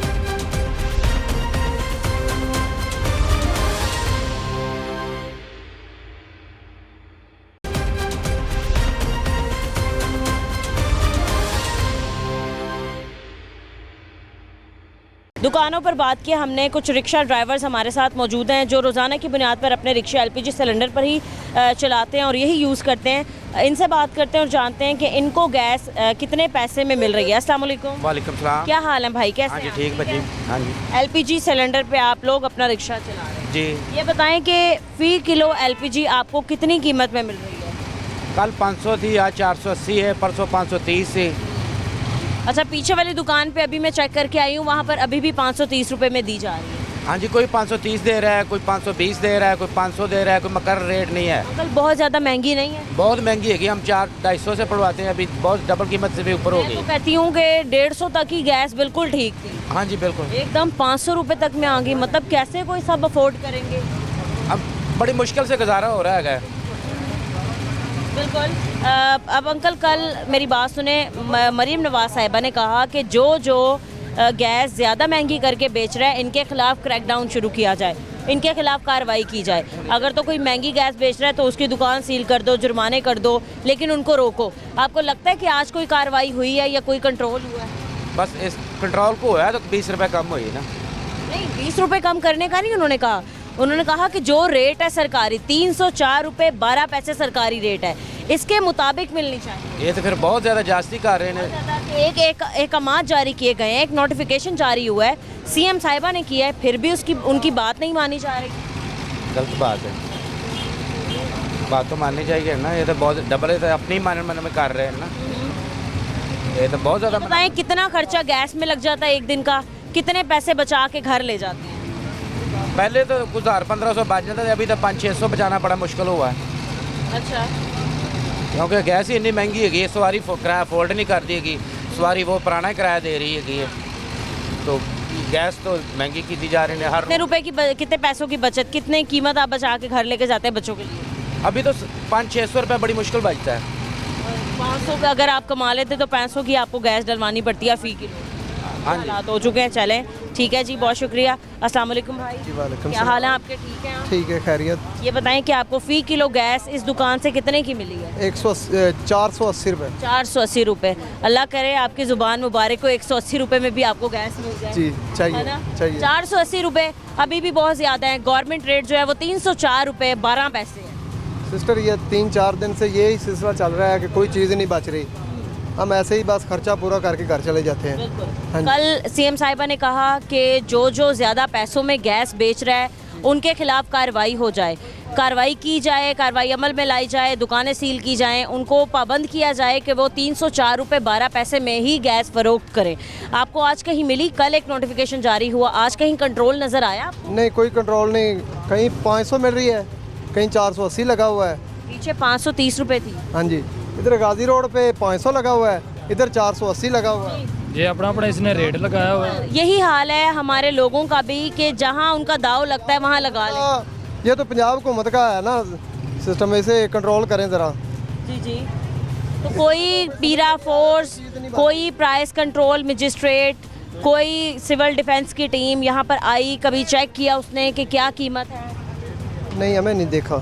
दुकानों पर बात की हमने, कुछ रिक्शा ड्राइवर्स हमारे साथ मौजूद हैं जो रोज़ाना की बुनियाद पर अपने रिक्शे एलपीजी सिलेंडर पर ही चलाते हैं और यही यूज़ करते हैं। इनसे बात करते हैं और जानते हैं कि इनको गैस कितने पैसे में मिल रही है। अस्सलाम वालेकुम। वालेकुम सलाम। क्या हाल है भाई, कैसे? हाँ जी ठीक बच्ची। हाँ जी एलपीजी सिलेंडर पे आप लोग अपना रिक्शा चला रहे हैं जी। ये बताएं कि फ़ी किलो एलपीजी आपको कितनी कीमत में मिल रही है? कल 500 थी, आज 480 है, परसों 530 से। अच्छा, पीछे वाली दुकान पे अभी मैं चेक करके आई हूँ, वहाँ पर अभी भी 530 रुपये में दी जा रही है। हाँ जी, कोई 530 दे रहा है, कोई 520 दे रहा है, कोई 500 दे रहा है, कोई मकर रेट नहीं है। अंकल बहुत ज़्यादा महंगी नहीं है? बहुत महंगी है कि हम 400-250 से पड़वाते हैं, अभी बहुत डबल कीमत से भी ऊपर हो मैं गई। तो कहती हूँ कि 150 तक की गैस बिल्कुल ठीक थी। हाँ जी बिल्कुल, एकदम 500 रुपये तक में आ गई, मतलब कैसे कोई सब अफोर्ड करेंगे? अब बड़ी मुश्किल से गुजारा हो रहा है। बिल्कुल। अब अंकल कल मेरी बात सुने, मरीम नवाज साहिबा ने कहा कि जो गैस ज़्यादा महंगी करके बेच रहा है इनके खिलाफ क्रैकडाउन शुरू किया जाए, इनके खिलाफ कार्रवाई की जाए। अगर तो कोई महंगी गैस बेच रहा है तो उसकी दुकान सील कर दो, जुर्माने कर दो, लेकिन उनको रोको। आपको लगता है कि आज कोई कार्रवाई हुई है या कोई कंट्रोल हुआ है? बस इस पेट्रोल को है तो 20 रुपये कम हुई ना। नहीं, 20 रुपये कम करने का नहीं उन्होंने कहा। उन्होंने कहा कि जो रेट है सरकारी 304 रुपये 12 पैसे सरकारी रेट है, इसके मुताबिक मिलनी चाहिए। ये तो फिर बहुत ज़्यादा जास्ती कर रहे हैं। एक अहकामात जारी किए गए हैं, एक नोटिफिकेशन जारी हुआ है, सीएम साहिबा ने किया है, फिर भी उनकी बात नहीं मानी जा रही। गलत बात है। बात तो माननी चाहिए ना, ये तो बहुत डबल है, तो अपनी मन में कर रहे हैं ना, ये तो बहुत ज़्यादा। बताएं कितना खर्चा गैस में लग जाता है एक दिन का, कितने पैसे बचा के घर ले जाते हैं? पहले तो कुछ 1500 बच जाता था, अभी तो 500-600 बचाना बड़ा मुश्किल हुआ है। अच्छा, क्योंकि गैस ही इतनी महंगी है, सवारी किराया अफोर्ड नहीं कर देगी, सवारी वो पुराना किराया दे रही है, तो गैस तो महंगी की जा रही है हर। कितने रुपए की कितने पैसों की बचत, कितने कीमत आप बचा के घर लेके जाते हैं बच्चों के लिए? अभी तो 500-600 रुपये बड़ी मुश्किल बचता है। 500 का अगर आप कमा लेते तो 500 की आपको गैस डलवानी पड़ती है फी किलो। हालात हो चुके हैं, चलें ठीक है जी, बहुत शुक्रिया। अस्सलाम वालेकुम भाई, क्या हाल है आपके? ठीक है आप? ठीक है, खैरियत। ये बताएं कि आपको फ़ी किलो गैस इस दुकान से कितने की मिली है? 480 रुपये। 480 रुपये। अल्लाह करे आपकी ज़ुबान मुबारक को 180 रुपये में भी आपको गैस मिल जाए। जी चाहिए, है ना? चाहिए। 480 रुपये अभी भी बहुत ज़्यादा है। गवर्नमेंट रेट जो है वो 304 रुपये 12 पैसे है। सिस्टर ये 3-4 दिन से यही सिलसिला चल रहा है कि कोई चीज़ नहीं बच रही, हम ऐसे ही बस खर्चा पूरा करके घर चले जाते हैं। हाँ जी। कल सीएम साहिबा ने कहा कि जो ज़्यादा पैसों में गैस बेच रहा है उनके खिलाफ कार्रवाई हो जाए, कार्रवाई की जाए, कार्रवाई अमल में लाई जाए, दुकानें सील की जाएं, उनको पाबंद किया जाए कि वो 304 रुपये 12 पैसे में ही गैस फरोख्त करें। आपको आज कहीं मिली? कल एक नोटिफिकेशन जारी हुआ, आज कहीं कंट्रोल नज़र आया? नहीं, कोई कंट्रोल नहीं, कहीं 500 मिल रही है, कहीं 480 लगा हुआ है। पीछे 530 रुपये थी। हाँ जी, इधर गाजी रोड पे 500 लगा हुआ है, इधर 480 लगा हुआ है। ये अपना अपना इसने रेट लगाया हुआ है। यही हाल है हमारे लोगों का भी कि जहां उनका दाव लगता है वहां लगा ले। ये तो पंजाब हुकूमत का है ना सिस्टम, इसे कंट्रोल करें ज़रा। जी जी, तो कोई पीरा फोर्स, कोई प्राइस कंट्रोल मजिस्ट्रेट, कोई सिविल डिफेंस की टीम यहाँ पर आई, कभी चेक किया उसने कि क्या कीमत है? नहीं, हमें नहीं देखा।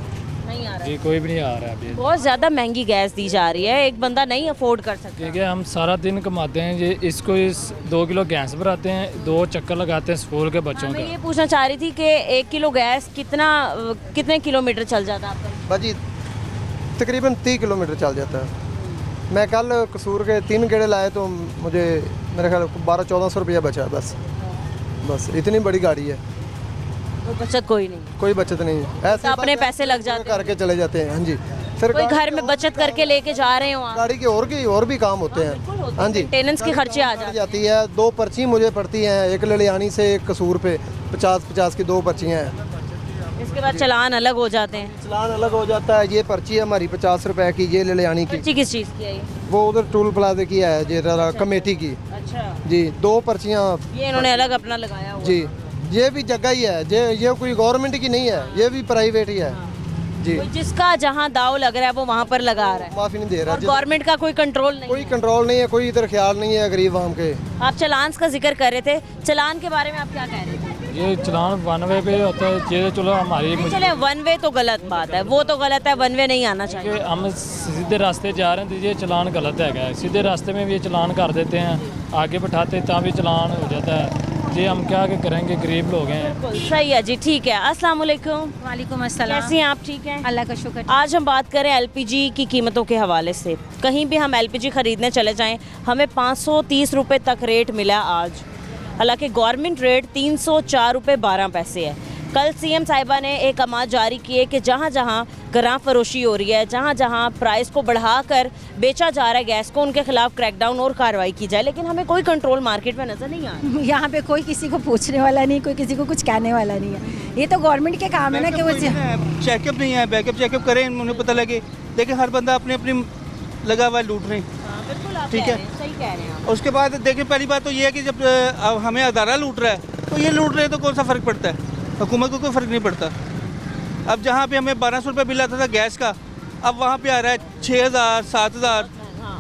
नहीं आ रहा ये कोई भी नहीं आ रहा है अभी। बहुत ज़्यादा महंगी गैस दी जा रही है, एक बंदा नहीं अफोर्ड कर सकता। ठीक है, हम सारा दिन कमाते हैं, ये इसको इस 2 किलो गैस भराते हैं, 2 चक्कर लगाते हैं स्कूल के बच्चों मैं का। ये पूछना चाह रही थी कि 1 किलो गैस कितने किलोमीटर चल जाता है आपका? बाजी तकरीबन 30 किलोमीटर चल जाता है। मैं कल कसूर के 3 गेड़े लाए तो मुझे मेरे ख्याल 1200-1400 रुपया बचा, बस इतनी बड़ी गाड़ी है। कोई बचत कोई नहीं, कोई बचत नहीं, ऐसे अपने पैसे लग जाते हैं, करके चले जाते हैं। हाँ जी, कोई घर में बचत करके लेके जा रहे हो आप? गाड़ी के और भी काम होते हैं। हाँ जी, मेंटेनेंस के खर्चे आ जाती है। 2 पर्ची मुझे पड़ती हैं, एक ललियानी से एक कसूर पे, 50-50 की 2 पर्चियाँ हैं। इसके बाद चालान अलग हो जाते हैं। चालान अलग हो जाता है। ये पर्ची है हमारी 50 रुपए की, ये ललियानी की। पर्ची किस चीज़ की है? वो उधर टूल प्लाजे की है, ये कमेटी की। अच्छा जी, 2 पर्चियाँ ये इन्होंने अलग अपना लगाया हुआ। जी, ये भी जगह ही है, ये कोई गवर्नमेंट की नहीं है, ये भी प्राइवेट ही है जी। जिसका जहाँ दाव लग रहा है वो वहाँ पर लगा रहा है, माफी नहीं दे रहा। गवर्नमेंट का कोई कंट्रोल नहीं, कोई कंट्रोल नहीं है, कोई इधर ख्याल नहीं है गरीब आम के। आप चलान का जिक्र कर रहे थे, चलान के बारे में आप क्या कह रहे थे? ये चलान 1 वे पे होता है, ये चलो हमारी चले 1 वे तो गलत बात है, वो तो गलत है, 1 वे नहीं आना चाहिए। हम सीधे रास्ते जा रहे हैं तो ये चलान गलत है, सीधे रास्ते में भी ये चलान कर देते हैं, आगे बैठाते तब भी चलान हो जाता है। जी हम क्या करेंगे, गरीब लोग हैं। सही है जी, ठीक है। अस्सलाम वालेकुम। वालेकुम अस्सलाम। कैसी हैं आप? ठीक हैं, अल्लाह का शुक्र। आज हम बात करें एलपीजी की कीमतों के हवाले से। कहीं भी हम एलपीजी ख़रीदने चले जाएं, हमें 530 रुपये तक रेट मिला आज, हालांकि गवर्नमेंट रेट 304 रुपये 12 पैसे है। कल सीएम साहिबा ने एक अहकाम जारी किए कि जहाँ जहाँ गरां फरोशी हो रही है, जहाँ जहाँ प्राइस को बढ़ाकर बेचा जा रहा है गैस को, उनके खिलाफ क्रैकडाउन और कार्रवाई की जाए। लेकिन हमें कोई कंट्रोल मार्केट में नज़र नहीं आ रहा। यहाँ पे कोई किसी को पूछने वाला नहीं, कोई किसी को कुछ कहने वाला नहीं है। ये तो गवर्नमेंट के काम है ना कि वो चेकअप नहीं है, बैकअप चेकअप करें, उन्हें पता लगे। देखिए हर बंदा अपने अपनी लगा हुआ है लूट रहे हैं, ठीक है, सही कह रहे हैं। उसके बाद देखिए पहली बात तो ये है कि जब हमें अदारा लूट रहा है तो ये लूट रहे हैं तो कौन सा फ़र्क पड़ता है? हुकूमत को कोई फ़र्क नहीं पड़ता। अब जहाँ पे हमें 1200 रुपये बिल आता था गैस का, अब वहाँ पे आ रहा है 6000 7000,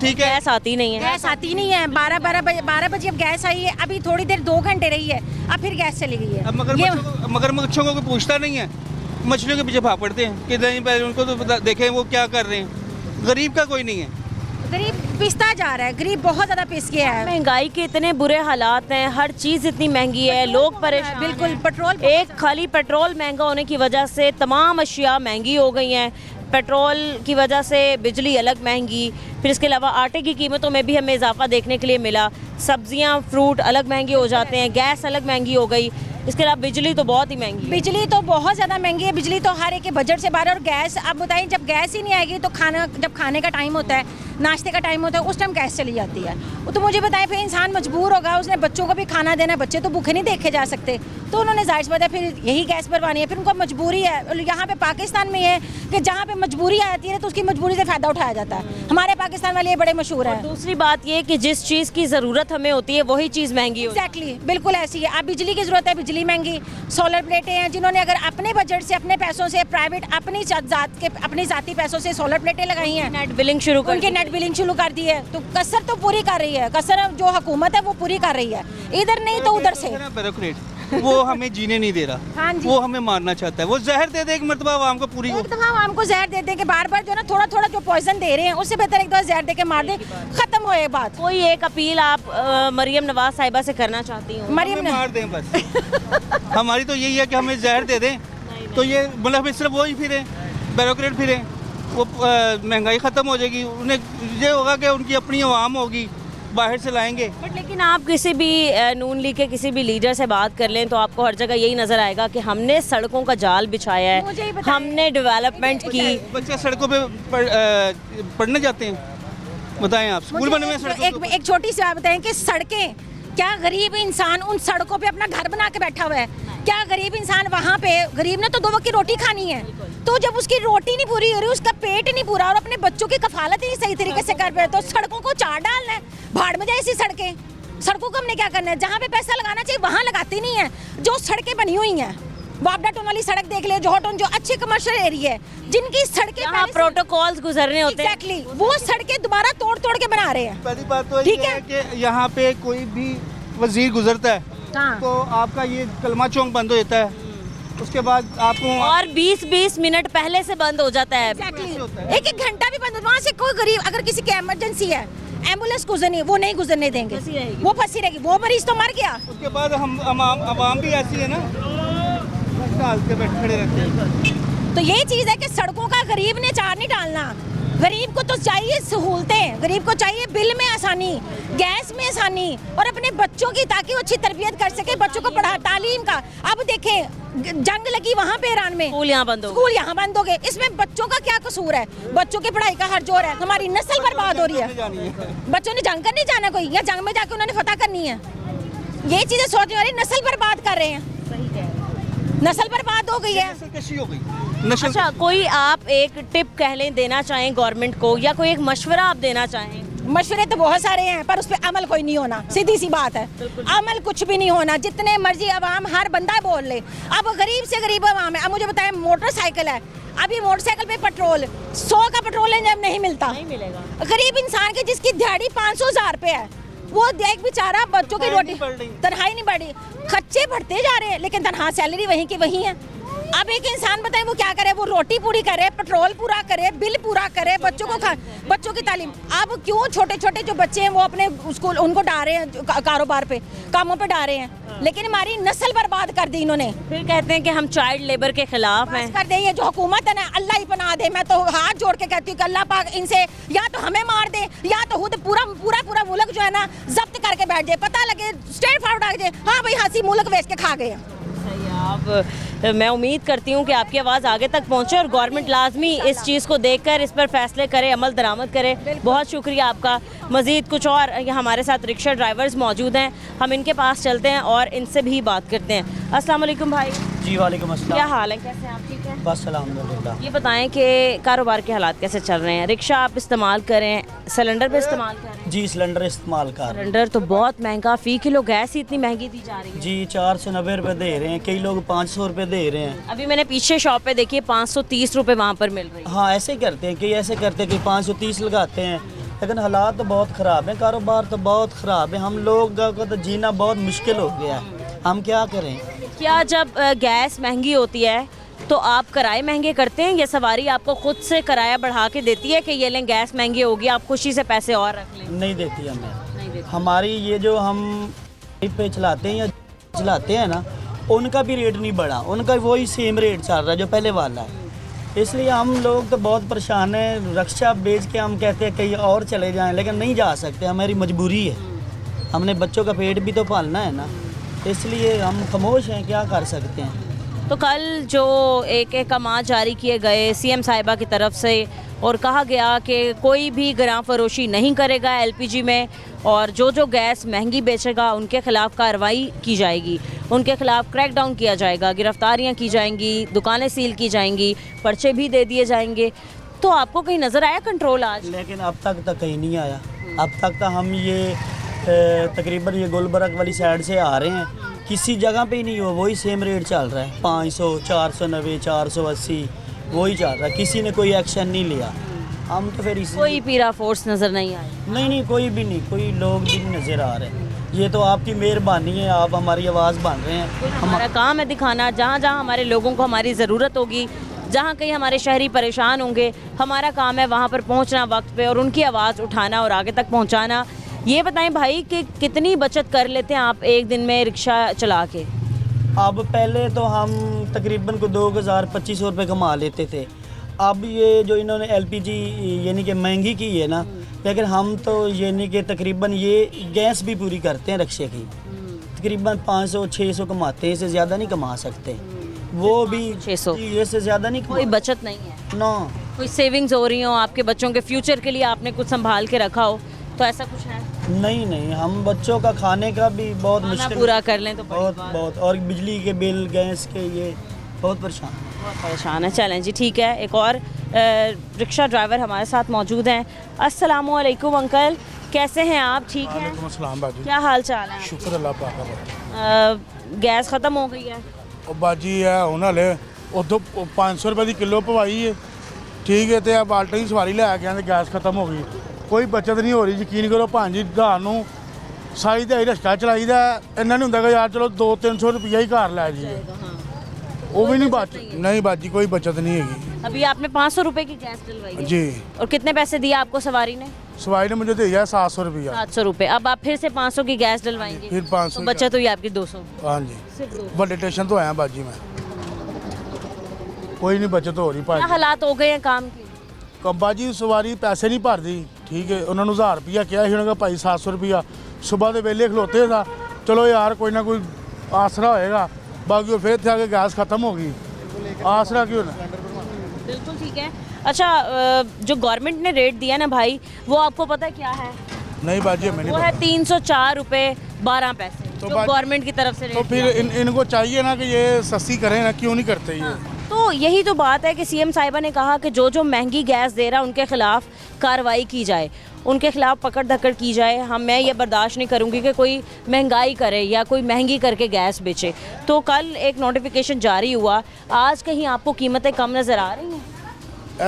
ठीक है। गैस आती नहीं है, गैस आती नहीं है। 12 बजे अब गैस आई है, अभी थोड़ी देर 2 घंटे रही है, अब फिर गैस चली गई है। अब मगरमच्छों को कोई पूछता नहीं है, मछलियों के पीछे भाग पड़ते हैं कि नहीं, पहले उनको तो देखें वो क्या कर रहे हैं। गरीब का कोई नहीं है, गरीब पिसता जा रहा है, गरीब बहुत ज़्यादा पिस गया है। महंगाई के इतने बुरे हालात हैं, हर चीज़ इतनी महंगी है, लोग परेशान। बिल्कुल, पेट्रोल एक खाली पेट्रोल महंगा होने की वजह से तमाम अशिया महंगी हो गई हैं। पेट्रोल की वजह से बिजली अलग महंगी, फिर इसके अलावा आटे की कीमतों में भी हमें इजाफा देखने के लिए मिला, सब्जियां फ्रूट अलग महंगे हो जाते हैं, गैस अलग महंगी हो गई। इसके अलावा बिजली तो बहुत ही महंगी है। बिजली तो बहुत ज़्यादा महंगी है, बिजली तो हर एक के बजट से बाहर। और गैस, आप बताइए जब गैस ही नहीं आएगी तो जब खाने का टाइम होता है, नाश्ते का टाइम होता है, उस टाइम गैस चली जाती है। वो तो मुझे बताएं, फिर इंसान मजबूर होगा, उसने बच्चों को भी खाना देना, बच्चे तो भूखे नहीं देखे जा सकते, तो उन्होंने जाहिर सी बात है फिर यही गैस भरवानी है। फिर उनको मजबूरी है। और यहाँ पे पाकिस्तान में है कि जहाँ पे मजबूरी आती है तो उसकी मजबूरी से फ़ायदा उठाया जाता है। हमारे पाकिस्तान वाले ये बड़े मशहूर हैं। दूसरी बात ये कि जिस चीज़ की ज़रूरत हमें होती है वही चीज़ महंगी होती है। एग्जैक्टली, बिल्कुल ऐसी है। अब बिजली की ज़रूरत है, बिजली महंगी। सोलर प्लेटें हैं, जिन्होंने अगर अपने बजट से, अपने पैसों से, प्राइवेट अपनी ज़ाती पैसों से सोलर प्लेटें लगाई हैं, नेट बिलिंग शुरू कर उनकी नेट बिलिंग शुरू कर दी है, तो कसर तो पूरी कर रही है। कसर जो हुकूमत है वो पूरी कर रही है, इधर नहीं तो उधर से। ब्यूरोक्रेट वो हमें जीने नहीं दे रहा। हाँ जी। वो हमें मारना चाहता है। वो जहर दे दे एक मरतबा आवाम को पूरी। एक दफा आवाम को जहर दे दे के बार बार जो ना थोड़ा थोड़ा जो पॉइजन दे रहे हैं, उससे बेहतर एक दफा जहर दे के मार दे, खत्म होए बात। कोई एक अपील आप मरियम नवाज साहिबा से करना चाहती हूँ? मरियम हमें मार दें बस। हमारी तो यही है कि हमें जहर दे दें, तो ये मतलब सिर्फ वही फिरे, ब्यूरोक्रेट फिरे, वो महंगाई ख़त्म हो जाएगी। उन्हें ये होगा कि उनकी अपनी आवाम होगी, बाहर से लाएंगे। बट लेकिन आप किसी भी नून लीग के किसी भी लीडर से बात कर लें तो आपको हर जगह यही नज़र आएगा कि हमने सड़कों का जाल बिछाया है, हमने डेवलपमेंट की। बच्चे सड़कों पे पढ़ने जाते हैं, बताएं आप, स्कूल बने हुए हैं सड़कों पे। एक छोटी सी बात बताएं कि सड़कें, क्या गरीब इंसान उन सड़कों पे अपना घर बना के बैठा हुआ है? क्या गरीब इंसान वहाँ पे, गरीब ने तो 2 वक्त की रोटी खानी है, तो जब उसकी रोटी नहीं पूरी हो रही, उसका पेट नहीं पूरा और अपने बच्चों की कफालत ही सही तरीके से कर पाए, तो सड़कों को चार डालना है, भाड़ में जाए ऐसी सड़कें। सड़कों को हमने क्या करना है? जहाँ पे पैसा लगाना चाहिए वहाँ लगाती नहीं है। जो सड़कें बनी हुई हैं, वापडा टोन वाली सड़क देख ले, जोहटोन जो अच्छे कमर्शियल एरिया है, जिनकी सड़कें प्रोटोकॉल्स गुजरने होते हैं, एग्जैक्टली वो सड़कें दोबारा तोड़ तोड़ के बना रहे हैं। पहली बात तो ये है कि यहाँ पे कोई भी वजीर गुजरता है तो आपका ये कलमा चौक बंद हो जाता है, उसके बाद आपको और 20-20 मिनट पहले से बंद हो जाता है। एक घंटा भी बंद, वहाँ से कोई गरीब अगर किसी की इमरजेंसी है, एम्बुलेंस गुजरनी है, वो नहीं गुजरने देंगे, वो फंसी रहेगी, वो मरीज तो मर गया। उसके बाद हम आवाम भी ऐसी है ना, के बैठ खड़े रहते हैं। तो ये चीज़ है कि सड़कों का गरीब ने चार नहीं डालना। गरीब को तो चाहिए सहूलतें, गरीब को चाहिए बिल में आसानी, गैस में आसानी, और अपने बच्चों की, ताकि वो अच्छी तरबियत कर सके, बच्चों को पढ़ा, तालीम का। अब देखें जंग लगी वहाँ पे ईरान में, स्कूल यहाँ बंद हो गए, स्कूल यहाँ बंद हो गए, इसमें बच्चों का क्या कसूर है? बच्चों की पढ़ाई का हर्ज हो रहा है, हमारी नस्ल बर्बाद हो रही है। बच्चों ने जंग करने जाना कोई, या जंग में जाके उन्होंने फतह करनी है? ये चीजें सोचने वाली, नस्ल बर्बाद कर रहे हैं, नस्ल बर्बाद हो गई है। अच्छा, कोई आप एक टिप कह लें देना चाहें गवर्नमेंट को, या कोई एक मशवरा आप देना चाहें? मशवरे तो बहुत सारे हैं, पर उस पर अमल कोई नहीं होना, सीधी सी बात है, अमल कुछ भी नहीं होना। जितने मर्जी अवाम हर बंदा बोल ले, अब गरीब से गरीब अवाम है। अब मुझे बताएं, मोटरसाइकिल है, अभी मोटरसाइकिल पे पेट्रोल 100 का पेट्रोल जब नहीं मिलता, नहीं मिलेगा। गरीब इंसान के जिसकी दिहाड़ी 500,000 रुपये है, वो देख बेचारा बच्चों की रोटी, तनख्वाही नहीं बढ़ी, खर्चे बढ़ते जा रहे हैं, लेकिन तनख्वाह सैलरी वहीं की वहीं है। अब एक इंसान बताए वो क्या करे? वो रोटी पूरी करे, पेट्रोल पूरा करे, बिल पूरा करे, बच्चों को बच्चों की तालीम। अब क्यों छोटे छोटे जो बच्चे हैं वो अपने स्कूल उनको डाल रहे हैं, कारोबार पे, कामों पे डाल रहे हैं, लेकिन हमारी नस्ल बर्बाद कर दी इन्होंने। फिर कहते हैं कि हम चाइल्ड लेबर के खिलाफ हैं। कर दे, ये जो हुकूमत है ना, अल्लाह ही पनाह दे। मैं तो हाथ जोड़ के कहती हूँ कि अल्लाह पाक इनसे या तो हमें मार दे, या तो खुद पूरा पूरा पूरा मुल्क जो है ना जब्त करके बैठ जाए, पता लगे स्ट्रेट फॉरवर्ड आ जाए, हाँ भाई हासी मुल्क वेच के खा गए। आप, मैं उम्मीद करती हूँ कि आपकी आवाज़ आगे तक पहुँचे और गवर्नमेंट लाजमी इस चीज़ को देखकर इस पर फैसले करे, अमल दरामद करे। बहुत शुक्रिया आपका। मज़ीद कुछ और हमारे साथ रिक्शा ड्राइवर्स मौजूद हैं, हम इनके पास चलते हैं और इनसे भी बात करते हैं। अस्सलाम वालेकुम भाई। जी वालेकुम अस्सलाम। क्या हाल है, कैसे हैं आप? ठीक है बस अल्हम्दुलिल्लाह। ये बताएं कि कारोबार के हालात कैसे चल रहे हैं? रिक्शा आप इस्तेमाल करें, सिलेंडर पे इस्तेमाल करें? जी सिलेंडर इस्तेमाल कर रहे हैं। सिलेंडर तो बहुत महंगा, फ़ी किलो गैस ही इतनी महंगी दी जा रही है। जी 490 रुपये दे रहे हैं, कई लोग 500 रुपये दे रहे हैं। अभी मैंने पीछे शॉप पे देखिए 530 रुपये वहाँ पर मिल रही है। हाँ ऐसे करते हैं, कई ऐसे करते हैं कि 530 लगाते हैं, लेकिन हालात तो बहुत ख़राब हैं, कारोबार तो बहुत ख़राब है, हम लोग का तो जीना बहुत मुश्किल हो गया है, हम क्या करें? क्या जब गैस महंगी होती है तो आप किराए महंगे करते हैं, या सवारी आपको खुद से किराया बढ़ा के देती है कि ये लें गैस महंगी होगी, आप खुशी से पैसे और रख लें? नहीं देती हमें। हमारी ये जो हम पे चलाते हैं या चलाते हैं ना, उनका भी रेट नहीं बढ़ा, उनका वही सेम रेट चल रहा है जो पहले वाला है। इसलिए हम लोग तो बहुत परेशान हैं, रिक्शा बेच के हम कहते हैं कहीं और चले जाएं, लेकिन नहीं जा सकते, हमारी मजबूरी है, हमने बच्चों का पेट भी तो पालना है ना। इसलिए हम खामोश हैं, क्या कर सकते हैं। तो कल जो एक अहकाम जारी किए गए सीएम साहिबा की तरफ से और कहा गया कि कोई भी गिरां फरोशी नहीं करेगा एलपीजी में, और जो गैस महंगी बेचेगा उनके खिलाफ कार्रवाई की जाएगी, उनके खिलाफ क्रैकडाउन किया जाएगा, गिरफ्तारियां की जाएंगी, दुकानें सील की जाएंगी, पर्चे भी दे दिए जाएंगे। तो आपको कहीं नज़र आया कंट्रोल आज? लेकिन अब तक कहीं नहीं आया। अब तक तो हम ये तकरीबन ये गुलबर्ग वाली साइड से आ रहे हैं, किसी जगह पे ही नहीं हो, वही सेम रेट चल रहा है, 500, 490, 480 वही चल रहा है, किसी ने कोई एक्शन नहीं लिया। हम तो फिर इसी कोई पीरा फोर्स नज़र नहीं आया? नहीं, कोई भी नहीं, कोई लोग भी नहीं नज़र आ रहे। ये तो आपकी मेहरबानी है, आप हमारी आवाज़ बन रहे हैं। हमारा काम है दिखाना, जहाँ जहाँ हमारे लोगों को हमारी ज़रूरत होगी, जहाँ कहीं हमारे शहरी परेशान होंगे, हमारा काम है वहाँ पर पहुँचना वक्त पे और उनकी आवाज़ उठाना और आगे तक पहुँचाना। ये बताएं भाई कि कितनी बचत कर लेते हैं आप एक दिन में रिक्शा चला के? अब पहले तो हम तकरीबन को 2000-2500 रुपये कमा लेते थे। अब ये जो इन्होंने एलपीजी यानी कि महंगी की है ना, लेकिन हम तो यानी कि तकरीबन ये गैस भी पूरी करते हैं रिक्शे की, तकरीबन 500-600 कमाते हैं, इससे ज़्यादा नहीं कमा सकते। वो भी 600, इससे ज़्यादा नहीं। कोई बचत नहीं है ना, कोई सेविंग्स हो रही हो आपके बच्चों के फ्यूचर के लिए, आपने कुछ संभाल के रखा हो, तो ऐसा कुछ है? नहीं, हम बच्चों का खाने का भी बहुत मुश्किल पूरा कर लें तो बहुत, और बिजली के बिल, गैस के, ये बहुत परेशान है। चलें जी, ठीक है। एक और रिक्शा ड्राइवर हमारे साथ मौजूद हैं। अस्सलामुअलैकुम अंकल, कैसे हैं आप? ठीक हैं? अस्सलाम बाजी, क्या हाल चाल है? शुक्र अल्लाह पाक का। गैस ख़त्म हो गई है? ਉਹ ਬਾਜੀ ਹੈ ਹੁਣ ਹਲੇ ਉਦੋਂ 500 ਰੁਪਏ ਦੀ ਕਿਲੋ ਪਵਾਈ ਹੈ, ਠੀਕ ਹੈ, ਤੇ ਆ ਬਾਲਟੀ ਦੀ ਸਵਾਰੀ ਲੈ ਕੇ ਆਂਦੇ ਗੈਸ ਖਤਮ ਹੋ ਗਈ, ਕੋਈ ਬਚਤ ਨਹੀਂ ਹੋ ਰਹੀ। ਯਕੀਨ ਕਰੋ ਭਾਂਜੀ, ਰਾਤ ਨੂੰ ਸਾਰੀ ਦਿਹਾੜੀ ਰਸਤਾ ਚਲਾਈਦਾ, ਇੰਨਾ ਨਹੀਂ ਹੁੰਦਾ ਕਿ ਯਾਰ ਚਲੋ 200-300 ਰੁਪਈਆ ਹੀ ਘਰ ਲੈ ਜਾਈਏ, वो भी नहीं बाजी, कोई बचत नहीं है। अभी आपने 500 रुपए की गैस डलवाई है? जी। और कितने पैसे दिए आपको सवारी ने? सवारी ने मुझे दिया 700 रुपया। 700 रुपए। अब आप फिर से 500 की गैस डलवाएंगे? फिर 500 तो बचत हुई आपकी 200। हाँ जी, बड़े स्टेशन तो आया बाजी में, कोई नहीं बचत हो रही। क्या हालात हो गए हैं काम की? कम बाजी सवारी पैसे नहीं भरती, ठीक है, उन्होंने 1000 रुपया किया, उन्होंने भाई 700 रुपया सुबह के वेले खलोते था, चलो यार कोई ना कोई आसरा होएगा, बाकी वो फिर थे आके गैस खत्म हो गई, आसरा क्यों ना। बिल्कुल ठीक है। अच्छा, जो गवर्नमेंट ने रेट दिया ना भाई, वो आपको पता है क्या है? नहीं बाजी, हमें नहीं वो है 304 रुपये 12 पैसे, तो गवर्नमेंट की तरफ से रेट। तो फिर इनको चाहिए ना कि ये सस्ती करें ना, क्यों नहीं करते ये? तो यही तो बात है कि सीएम साहिबा ने कहा कि जो महंगी गैस दे रहा है उनके खिलाफ कार्रवाई की जाए, उनके खिलाफ पकड़ धकड़ की जाए। मैं ये बर्दाश्त नहीं करूँगी कि कोई महंगाई करे या कोई महंगी करके गैस बेचे। तो कल एक नोटिफिकेशन जारी हुआ, आज कहीं आपको कीमतें कम नज़र आ रही हैं?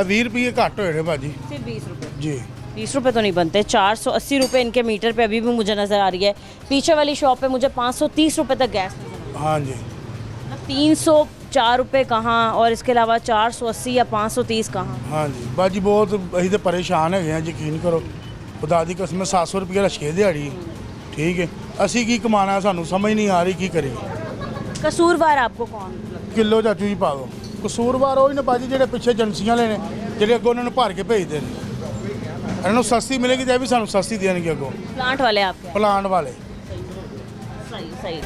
20 रुपये घट हो बाजी, सिर्फ 20 रुपये? जी, 20 रुपये तो नहीं बनते। 480 रुपये इनके मीटर पे अभी भी मुझे नज़र आ रही है। पीछे वाली शॉप पे मुझे 530 रुपये तक गैस नज़र। हाँ जी, 304 रुपये कहाँ, और इसके अलावा 480 या 530 कहाँ? हाँ जी बाजी, बहुत अभी तो परेशान है, यकीन करो, खुदा दी कसम 700 रुपया रशके दिहाड़ी, ठीक है, असी की कमाना, सानू समझ नहीं आ रही की करिए। कसूरवार आपको कौन? किलो चाचू जी पा दो। कसूरवार वही ने बाजी ਜਿਹੜੇ ਪਿੱਛੇ ਏਜੰਸੀਆਂ ਲੈਣੇ, ਜਿਹੜੇ ਅੱਗੋਂ ਉਹਨਾਂ ਨੂੰ ਭਰ ਕੇ ਭੇਜਦੇ ਨੇ, ਇਹਨਾਂ ਨੂੰ ਸਸਤੀ ਮਿਲੇਗੀ ਤੇ ਵੀ ਸਾਨੂੰ ਸਸਤੀ ਦੇਣਗੇ ਅੱਗੋਂ। प्लांट वाले आपके? प्लांट वाले। सही सही।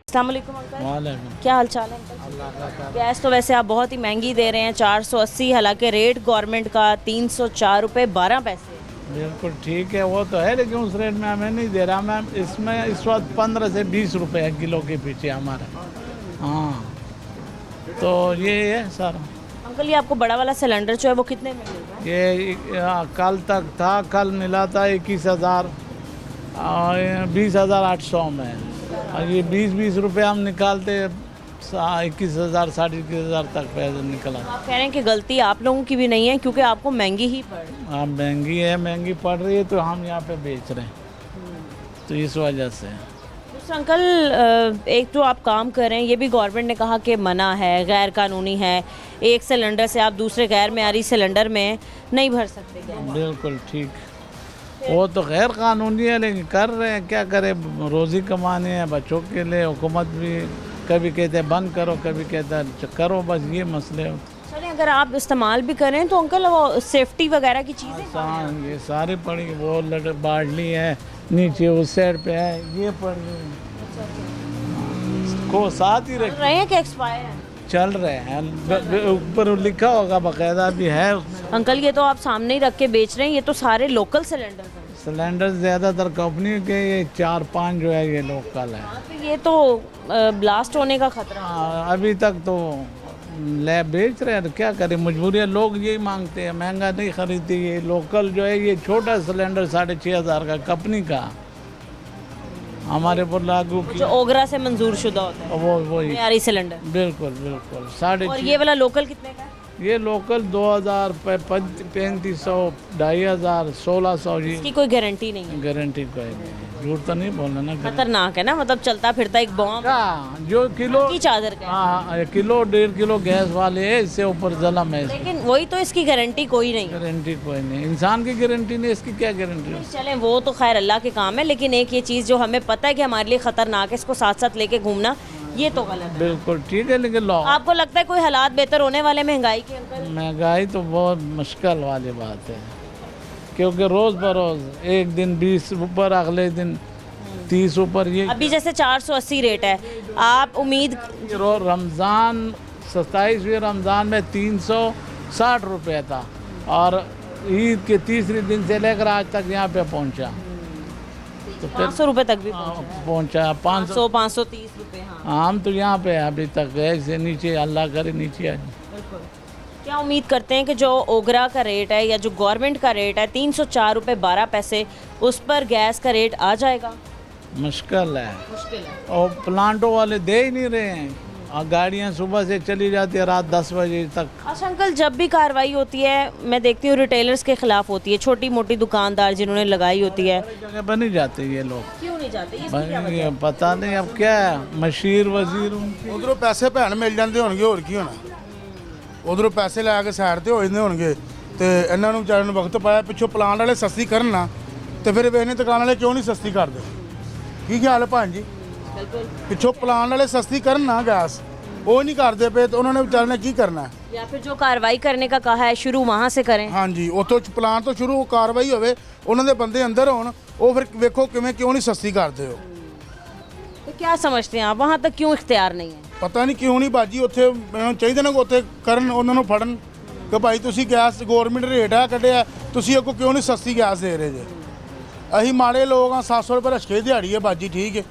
अस्सलामुअलैकुम अंकल, क्या हाल चाल है अंकल? गैस तो वैसे आप बहुत ही महंगी दे रहे हैं, 480, हालांकि रेट गवर्नमेंट का 304 रुपये 12 पैसे। बिल्कुल ठीक है, वो तो है, लेकिन उस रेट में हमें नहीं दे रहा मैम। इसमें इस वक्त 15 से 20 रुपये है किलो के पीछे हमारा। हाँ, तो ये है सर। अंकल, ये आपको बड़ा वाला सिलेंडर जो है वो कितने में मिल रहा है? ये कल तक था, कल मिला था 21,000 20,800 में, और ये 20 रुपये हम निकालते 21,000 21,000 तक पैसे निकला। आप कह रहे हैं कि गलती आप लोगों की भी नहीं है, क्योंकि आपको महंगी ही पड़ रही है। हाँ, महंगी है, महंगी पड़ रही है, तो हम यहाँ पे बेच रहे हैं, तो इस वजह से। दूसरा अंकल, एक तो आप काम कर रहे हैं, ये भी गवर्नमेंट ने कहा कि मना है, गैर कानूनी है, एक सिलेंडर से आप दूसरे गैर मेयारी सिलेंडर में नहीं भर सकते। बिल्कुल ठीक। वो तो गैर कानूनी है, लेकिन कर रहे हैं, क्या करें, रोज़ी कमाने हैं बच्चों के लिए। हुकूमत भी कभी कहते हैं बंद करो, कभी कहता है करो, बस ये मसले होते। चलें, अगर आप इस्तेमाल भी करें तो अंकल वो सेफ्टी वगैरह की चीज़ें ये सारी पड़ी, वो बाटली है नीचे उस साइड पे है, ये पड़ी को साथ ही रख रहे हैं कि एक्सपायर हैं? चल रहे हैं, ऊपर लिखा होगा बाकायदा भी है। अंकल ये तो आप सामने ही रख के बेच रहे हैं, ये तो सारे लोकल सिलेंडर हैं। सिलेंडर ज़्यादातर कंपनी के, ये 4-5 जो है ये लोकल है। तो ये तो ब्लास्ट होने का खतरा है। अभी तक तो ले बेच रहे हैं, तो क्या करें, मजबूरी है, लोग यही मांगते हैं, महंगा नहीं खरीदते। ये लोकल जो है, ये छोटा सिलेंडर 6,500 का कंपनी का हमारे पर लागू जो ओगरा से मंजूर शुदा होता है, वो मियारी सिलेंडर। बिल्कुल बिल्कुल 6,500। और ये वाला लोकल कितने का है? ये लोकल 2,000, 3,500, 2,500, 1,600। इसकी कोई गारंटी नहीं है? गारंटी कोई नहीं, झूठ तो नहीं बोलना ना। खतरनाक है ना, मतलब चलता फिरता एक बॉम्ब जो किलो की चादर का। हाँ, किलो 1.5 किलो गैस वाले है, इससे ऊपर जलम है। लेकिन वही तो, इसकी गारंटी कोई नहीं। गारंटी कोई नहीं, इंसान की गारंटी नहीं, इसकी क्या गारंटी? चलें, वो तो खैर अल्लाह के काम है, लेकिन एक ये चीज़ जो हमें पता है कि हमारे लिए खतरनाक है, इसको साथ साथ लेके घूमना ये तो गलत है। बिल्कुल ठीक है, लेकिन लो आपको लगता है कोई हालात बेहतर होने वाले महंगाई के? अंकल महंगाई तो बहुत मुश्किल वाली बात है, क्योंकि रोज़ बरोज़ एक दिन 20 ऊपर, अगले दिन 30 ऊपर। ये अभी जैसे 480 रेट है, आप उम्मीद रमज़ान 27वें रमज़ान में 360 रुपये था, और ईद के तीसरे दिन से लेकर आज तक यहाँ पे पहुँचा, तो 500 रुपये तक भी पहुँचा। 530 रुपये। हम तो यहाँ पे अभी तक ऐसे नीचे, अल्लाह करे नीचे आ जाए। क्या उम्मीद करते हैं कि जो ओगरा का रेट है या जो गवर्नमेंट का रेट है 304 रुपये 12 पैसे, उस पर गैस का रेट आ जाएगा? मुश्किल है, और प्लांटों वाले दे ही नहीं रहे हैं, और गाड़ियाँ सुबह से चली जाती है रात 10 बजे तक। अच्छा अंकल, जब भी कार्रवाई होती है मैं देखती हूँ रिटेलर्स के खिलाफ होती है, छोटी मोटी दुकानदार जिन्होंने लगाई होती है, जगह पर नहीं जाते ये लोग। क्यों नहीं जाते? इसकी क्या वजह है? पता नहीं, अब क्या है, मशीर वजीर उधरों पैसे भैन मिल जाते होंगे, और की होना, उधरों पैसे लै के साइड ते हो जाते होंगे, तो इन्हों बेचारे ने वक्त पाया, पिछों प्लांट वाले सस्ती करना, तो फिर इन्हें दुकान वाले क्यों नहीं सस्ती करते? की ख्याल है भान जी? पिछों प्लांट वाले सस्ती करना गैस, वो नहीं करते पे, तो उन्होंने बेचारे ने की करना है? या फिर जो कार्रवाई करने का कहा है शुरू वहाँ से करें। हाँ जी, उतो प्लांट तो शुरू कार्रवाई होवे, उन्होंने बंदे अंदर होन, वो फिर वेखो किवें क्यों नहीं सस्ती करते हो। तो क्या समझते हैं आप, वहाँ तक क्यों इख्तियार नहीं है? पता नहीं क्यों नहीं बाजी, उत्थे चाहिए ना उत्थे करन, उन्होंने फड़न कि भाई तुसी गैस गवर्नमेंट रेट है कढ़िया, तुसी अगों क्यों नहीं सस्ती गैस दे रहे जे? असीं माड़े लोग हाँ, 700 रुपये रशके दिहाड़ी है बाजी, ठीक है,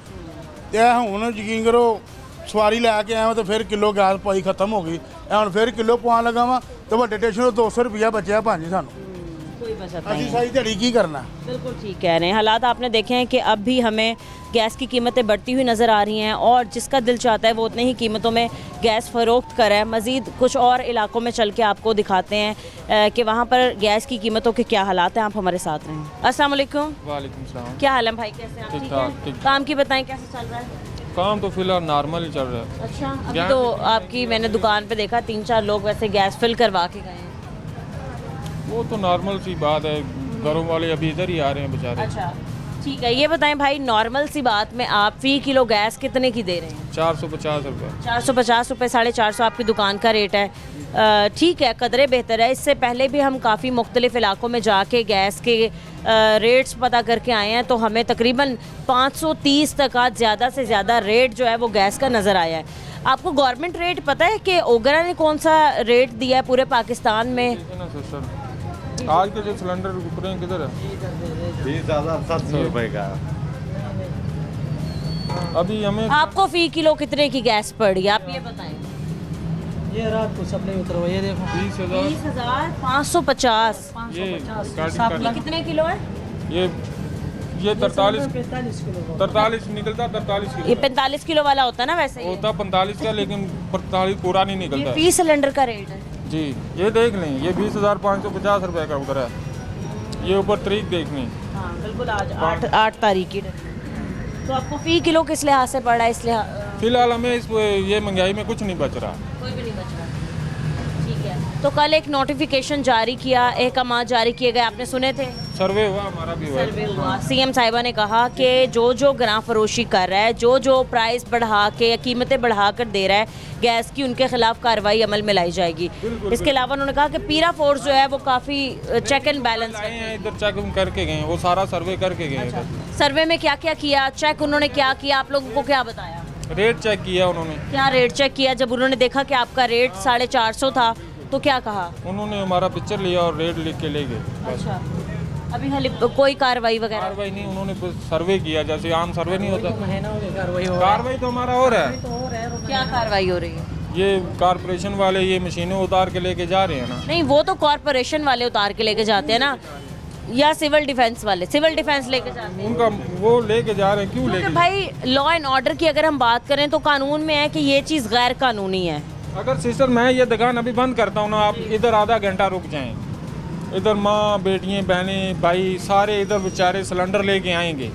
तो हुण यकीन करो सवारी लैके आया तो फिर किलो गैस पाई खत्म हो गई, हुण फिर किलो पवा लगा वा, तो वड्डे स्टेशन 200 रुपया बचया भां जी सानूं, कोई बचत नहीं असीं सारी दिहाड़ी की करना? बिल्कुल ठीक कह रहे हैं। हालात आपने देखे हैं कि अब भी हमें गैस की कीमतें बढ़ती हुई नज़र आ रही हैं, और जिसका दिल चाहता है वो उतने ही कीमतों में गैस फ़रोख्त करे। मज़ीद कुछ और इलाकों में चल के आपको दिखाते हैं कि वहाँ पर गैस की कीमतों के क्या हालात हैं। आप हमारे साथ रहें। अस्सलाम वालेकुम। वालेकुम सलाम। क्या हाल है भाई, कैसे हैं? ठीक है। काम की बताएं, कैसे चल रहा है? काम तो फिलहाल नॉर्मल ही चल रहा है। अच्छा, अभी तो आपकी मैंने दुकान पे देखा 3-4 लोग वैसे गैस फिल करवा के गए हैं। वो तो नॉर्मल सी बात है, घरों वाले अभी इधर ही आ रहे हैं बेचारे। अच्छा ठीक है, ये बताएं भाई, नॉर्मल सी बात में आप फ़ी किलो गैस कितने की दे रहे हैं? 450 रुपये। 450 रुपये, 450 आपकी दुकान का रेट है। ठीक है, कदरे बेहतर है। इससे पहले भी हम काफ़ी मुख्तलिफ इलाकों में जाके गैस के रेट्स पता करके आए हैं, तो हमें तकरीबन 530 तक का ज़्यादा से ज़्यादा रेट जो है वो गैस का नज़र आया है। आपको गवर्नमेंट रेट पता है कि ओगरा ने कौन सा रेट दिया है पूरे पाकिस्तान में? आज के जो सिलेंडर उतरे हैं किधर है? 20,700 रुपये का। अभी हमें आपको फ़ी किलो कितने की गैस पड़ी, आप ये बताएं। ये रात को सब नहीं उतरा हुआ, ये देखो 20,550। ये कितने किलो है? ये 43 निकलता, 43 किलो। ये 45 किलो वाला होता है ना? वैसे होता 45 का, लेकिन 45 पूरा नहीं निकलता। फी सिलेंडर का रेट है जी, ये देख लें, ये 20,550 रुपये का उतरा है। ये ऊपर तारीख देख लें। हाँ बिल्कुल, आज 8 तारीख की। तो आपको फ़ी किलो किस लिहाज से पड़ रहा है? इस लिहाज फिलहाल हमें ये महंगाई में कुछ नहीं बच रहा, कोई भी नहीं बच रहा। ठीक है, तो कल एक नोटिफिकेशन जारी किया, अहकाम जारी किए गए, आपने सुने थे? सर्वे हुआ, हमारा भी हुआ। सर्वे हुआ। सीएम साहिबा ने कहा कि जो जो ग्रां फरोशी कर रहा है, जो जो प्राइस बढ़ा के या कीमतें बढ़ा कर दे रहा है गैस की, उनके खिलाफ कार्रवाई अमल में लाई जाएगी। इसके अलावा उन्होंने कहा कि पीरा फोर्स जो है वो काफ़ी चेक एंड बैलेंस इधर चेक करके गए, वो सारा सर्वे करके गए। सर्वे में क्या क्या किया, चेक उन्होंने क्या किया, आप लोगों को क्या बताया? रेट चेक किया उन्होंने। क्या रेट चेक किया? जब उन्होंने देखा कि आपका रेट 450 था तो क्या कहा? उन्होंने हमारा पिक्चर लिया और रेट लिख के ले गए। अच्छा, अभी हाल कोई कार्रवाई वगैरह? कार्रवाई नहीं, उन्होंने बस सर्वे किया, जैसे आम सर्वे नहीं होता। कार्रवाई तो हमारा हो रहा है। क्या कार्रवाई हो रही है? ये कारपोरेशन वाले ये मशीनें उतार के लेके जा रहे हैं ना। नहीं, वो तो कॉरपोरेशन वाले उतार के लेके जाते हैं ना, या सिविल डिफेंस वाले? सिविल डिफेंस लेके जाते हैं। उनका वो लेके जा रहे हैं, क्यों लेके? भाई लॉ एंड ऑर्डर की अगर हम बात करें तो कानून में है कि ये चीज़ गैर कानूनी है। अगर सिस्टर मैं ये दुकान अभी बंद करता हूँ ना, आप इधर आधा घंटा रुक जाएं, इधर माँ बेटियाँ बहनें भाई सारे इधर बेचारे सिलेंडर लेके आएंगे,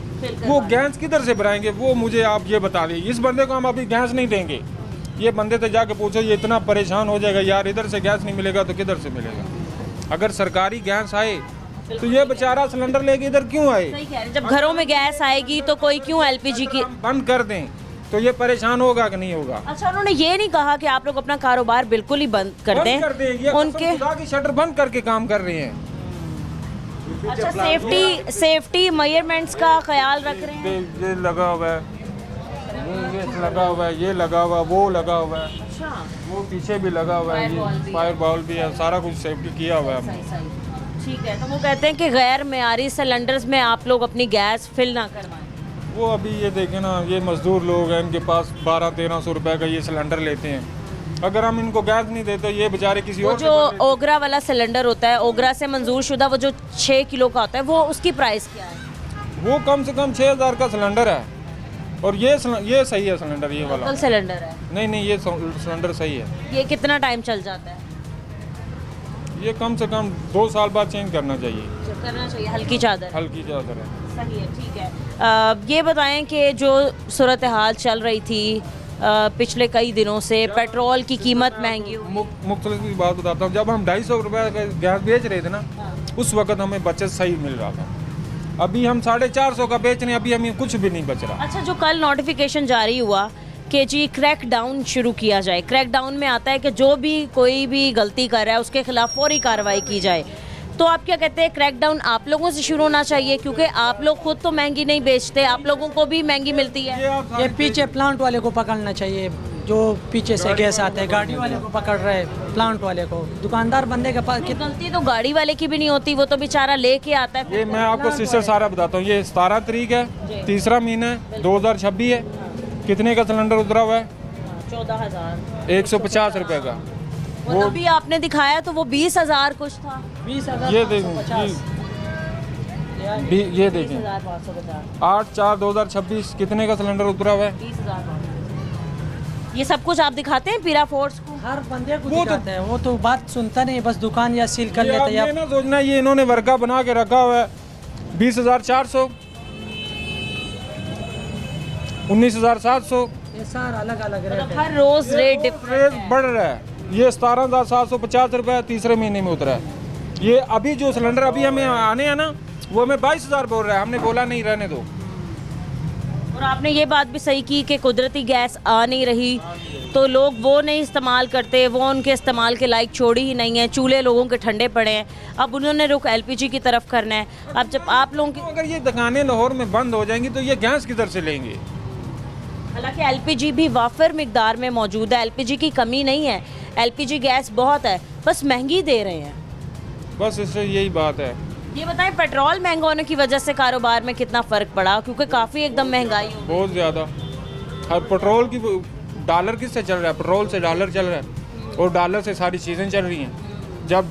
वो गैस किधर से भराएंगे? वो मुझे आप ये बता दीजिए। इस बंदे को हम अभी गैस नहीं देंगे, ये बंदे तो जाके पूछो, ये इतना परेशान हो जाएगा यार, इधर से गैस नहीं मिलेगा तो किधर से मिलेगा? अगर सरकारी गैस आए तो ये बेचारा सिलेंडर लेके इधर क्यों आए? सही कह रहे हैं। जब घरों में गैस आएगी तो कोई क्यों एलपीजी की बंद कर दें तो ये परेशान होगा कि नहीं होगा? अच्छा, उन्होंने ये नहीं कहा कि आप लोग अपना कारोबार बिल्कुल ही बंद कर दें। ये उनके की शटर बंद करके काम कर रहे हैं। अच्छा, सेफ्टी मेजरमेंट्स का ख्याल रख रहे हैं। ये लगा हुआ है, ये लगा हुआ है, ये लगा हुआ है, वो लगा हुआ है। अच्छा, वो पीछे भी लगा हुआ है, फायर बॉल भी है, सारा कुछ सेफ्टी किया हुआ है। ठीक है, तो वो कहते हैं कि गैर मेयारी सिलेंडर्स में आप लोग अपनी गैस फिल ना करवाएं। वो अभी ये देखें ना, ये मजदूर लोग हैं, इनके पास 1200-1300 रुपए का ये सिलेंडर लेते हैं। अगर हम इनको गैस नहीं देते ये बेचारे किसी और जो ओगरा वाला सिलेंडर होता है, ओगरा से मंजूर शुदा, वो जो 6 किलो का होता है, वो उसकी प्राइस क्या है? वो कम से कम 6000 का सिलेंडर है। और ये सही है सिलेंडर, ये वाला सिलेंडर है। नहीं, ये सिलेंडर सही है। ये कितना टाइम चल जाता है? ये कम से कम 2 साल बाद चेंज करना चाहिए। हल्की चादर है। सही है, ठीक है। ये बताएं कि जो सूरत हाल चल रही थी पिछले कई दिनों से, पेट्रोल की कीमत महंगी हुई। मुख्तलिफ की बात बताता हूँ, जब हम 250 रुपये का गैस बेच रहे थे ना, उस वक्त हमें बचत सही मिल रहा था। अभी हम 450 का बेच रहे हैं, अभी हमें कुछ भी नहीं बच रहा। अच्छा, जो कल नोटिफिकेशन जारी हुआ कि जी क्रैक डाउन शुरू किया जाए, क्रैक डाउन में आता है कि जो भी कोई भी गलती कर रहा है उसके खिलाफ फौरी कार्रवाई की जाए, तो आप क्या कहते हैं? क्रैक डाउन आप लोगों से शुरू होना चाहिए, क्योंकि आप लोग खुद तो महंगी नहीं बेचते, आप लोगों को भी महंगी मिलती है। ये पीछे प्लांट वाले को पकड़ना चाहिए, जो पीछे से गैस आते हैं, गाड़ी वाले को पकड़ रहे, प्लांट वाले को। दुकानदार बंदे के पास गलती तो गाड़ी वाले की भी नहीं होती, वो तो बेचारा लेके आता है। ये मैं आपको सिस्टर सारा बताता हूँ, ये 17 तारीख है, 3रा महीना है, 2026 है। कितने का सिलेंडर उतरा हुआ है? 14,000 150 रुपये का। वो अभी आपने दिखाया तो वो 20,000 कुछ था। 20,000 ये देखें, ये देखें 8/4/2026 कितने का सिलेंडर उतरा हुआ है? 20,000। ये सब कुछ आप दिखाते हैं पीरा फोर्स को? हर बंदे को दिखाते हैं, वो तो बात सुनता नहीं, बस दुकान या सील कर लेते हैं। ये ना सोचना ये इन्होंने वर्का बना के रखा हुआ है। 20,400, 19,700, ये सारा अलग अलग रेट है। हर रोज रेट बढ़ रहा है। ये 17,750 रुपये 3रे महीने में उतरा है। ये अभी जो सिलेंडर अभी हमें आने हैं ना, वो हमें 22,000 बोल रहा है, हमने बोला नहीं रहने दो। और आपने ये बात भी सही की कि कुदरती गैस आ नहीं रही तो लोग वो नहीं इस्तेमाल करते, वो उनके इस्तेमाल के लायक छोड़ी ही नहीं है, चूल्हे लोगों के ठंडे पड़े हैं, अब उन्होंने रुख एलपीजी की तरफ करना है। अब जब आप लोगों की अगर ये दुकानें लाहौर में बंद हो जाएंगी तो ये गैस किधर से लेंगे? हालांकि एलपीजी भी वाफर मिकदार में मौजूद है, एलपीजी की कमी नहीं है, एलपीजी गैस बहुत है, बस महंगी दे रहे हैं। बस इससे यही बात है। ये बताएं, पेट्रोल महंगा होने की वजह से कारोबार में कितना फ़र्क पड़ा? क्योंकि काफ़ी एकदम महंगाई हो, बहुत ज़्यादा। हर पेट्रोल की डॉलर किससे चल रहा है? पेट्रोल से डॉलर चल रहा है, और डॉलर से सारी चीज़ें चल रही हैं। जब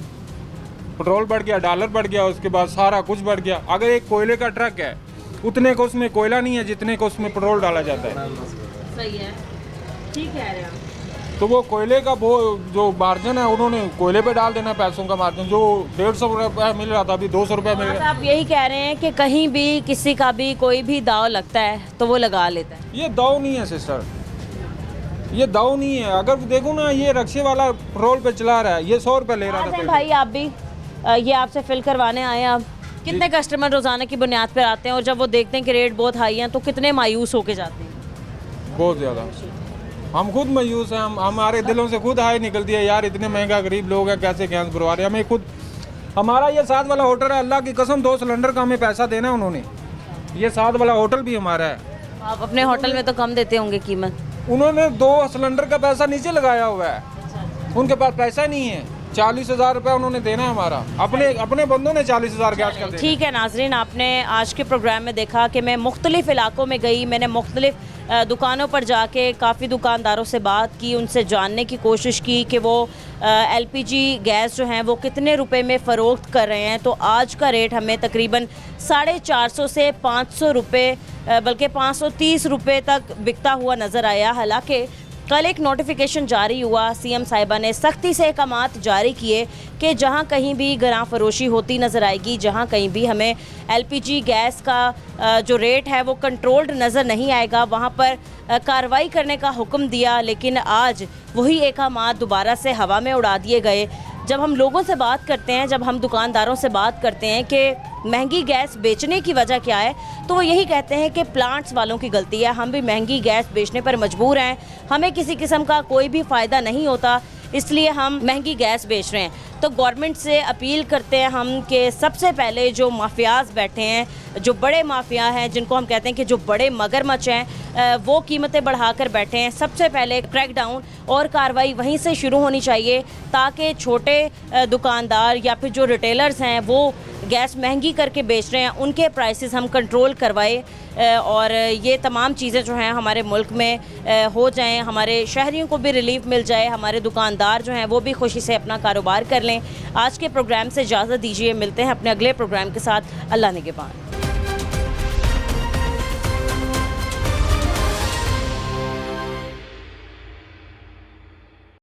पेट्रोल बढ़ गया, डॉलर बढ़ गया, उसके बाद सारा कुछ बढ़ गया। अगर एक कोयले का ट्रक है, उतने को उसमें कोयला नहीं है जितने को उसमें पेट्रोल डाला जाता है। सही है, ठीक कह रहे हैं। तो वो कोयले का वो जो मार्जिन है उन्होंने कोयले पे डाल देना, पैसों का मार्जिन जो 150 रुपये मिल रहा था अभी 200 रुपये मिल रहा है। आप यही कह रहे हैं कि कहीं भी किसी का भी कोई भी दाव लगता है तो वो लगा लेता है। ये दाव नहीं है सिस्टर, ये दाव नहीं है। अगर देखो ना, ये रक्शे वाला पेट्रोल पे चला रहा है, ये 100 रुपये ले रहा था। भाई आप भी ये आपसे फिल करवाने आए हैं, आप कितने कस्टमर रोज़ाना की बुनियाद पर आते हैं और जब वो देखते हैं कि रेट बहुत हाई हैं तो कितने मायूस होके जाते हैं? बहुत ज़्यादा। हम खुद मायूस हैं, हम हमारे दिलों से खुद हाई निकलती है यार, इतने महंगा गरीब लोग हैं, कैसे गैस भरवा रहे हैं। हमें खुद, हमारा ये साथ वाला होटल है, अल्लाह की कसम 2 सिलेंडर का हमें पैसा देना है उन्होंने। ये साथ वाला होटल भी हमारा है। आप अपने होटल में तो कम देते होंगे कीमत? उन्होंने 2 सिलेंडर का पैसा नीचे लगाया हुआ है, उनके पास पैसा नहीं है। 40,000 रुपये उन्होंने देना है हमारा, अपने बंदों ने 40,000 गैस का देना। ठीक है नाजरीन, आपने आज के प्रोग्राम में देखा कि मैं मुख्तलिफ इलाकों में गई, मैंने मुख्तलिफ दुकानों पर जाके काफ़ी दुकानदारों से बात की, उनसे जानने की कोशिश की कि वो LPG गैस जो हैं वो कितने रुपए में फ़रोख्त कर रहे हैं। तो आज का रेट हमें तकरीबन 450 से 500 रुपये, बल्कि 530 रुपये तक बिकता हुआ नज़र आया। हालांकि कल एक नोटिफिकेशन जारी हुआ, CM साहिबा ने सख्ती से अहकामात जारी किए कि जहां कहीं भी गरां फरोशी होती नज़र आएगी, जहां कहीं भी हमें LPG गैस का जो रेट है वो कंट्रोल्ड नज़र नहीं आएगा, वहां पर कार्रवाई करने का हुक्म दिया। लेकिन आज वही अहकामात दोबारा से हवा में उड़ा दिए गए। जब हम लोगों से बात करते हैं, जब हम दुकानदारों से बात करते हैं कि महंगी गैस बेचने की वजह क्या है, तो वो यही कहते हैं कि प्लांट्स वालों की गलती है, हम भी महंगी गैस बेचने पर मजबूर हैं, हमें किसी किस्म का कोई भी फ़ायदा नहीं होता, इसलिए हम महंगी गैस बेच रहे हैं। तो गवर्नमेंट से अपील करते हैं हम कि सबसे पहले जो माफियाज बैठे हैं, जो बड़े माफिया हैं, जिनको हम कहते हैं कि जो बड़े मगरमच्छ हैं, वो कीमतें बढ़ाकर बैठे हैं, सबसे पहले क्रैकडाउन और कार्रवाई वहीं से शुरू होनी चाहिए ताकि छोटे दुकानदार या फिर जो रिटेलर्स हैं वो गैस महंगी करके बेच रहे हैं, उनके प्राइसेस हम कंट्रोल करवाए और ये तमाम चीज़ें जो हैं हमारे मुल्क में हो जाएं, हमारे शहरियों को भी रिलीफ मिल जाए, हमारे दुकानदार जो हैं वो भी खुशी से अपना कारोबार कर लें। आज के प्रोग्राम से इजाज़त दीजिए, मिलते हैं अपने अगले प्रोग्राम के साथ। अल्लाह निगहबान।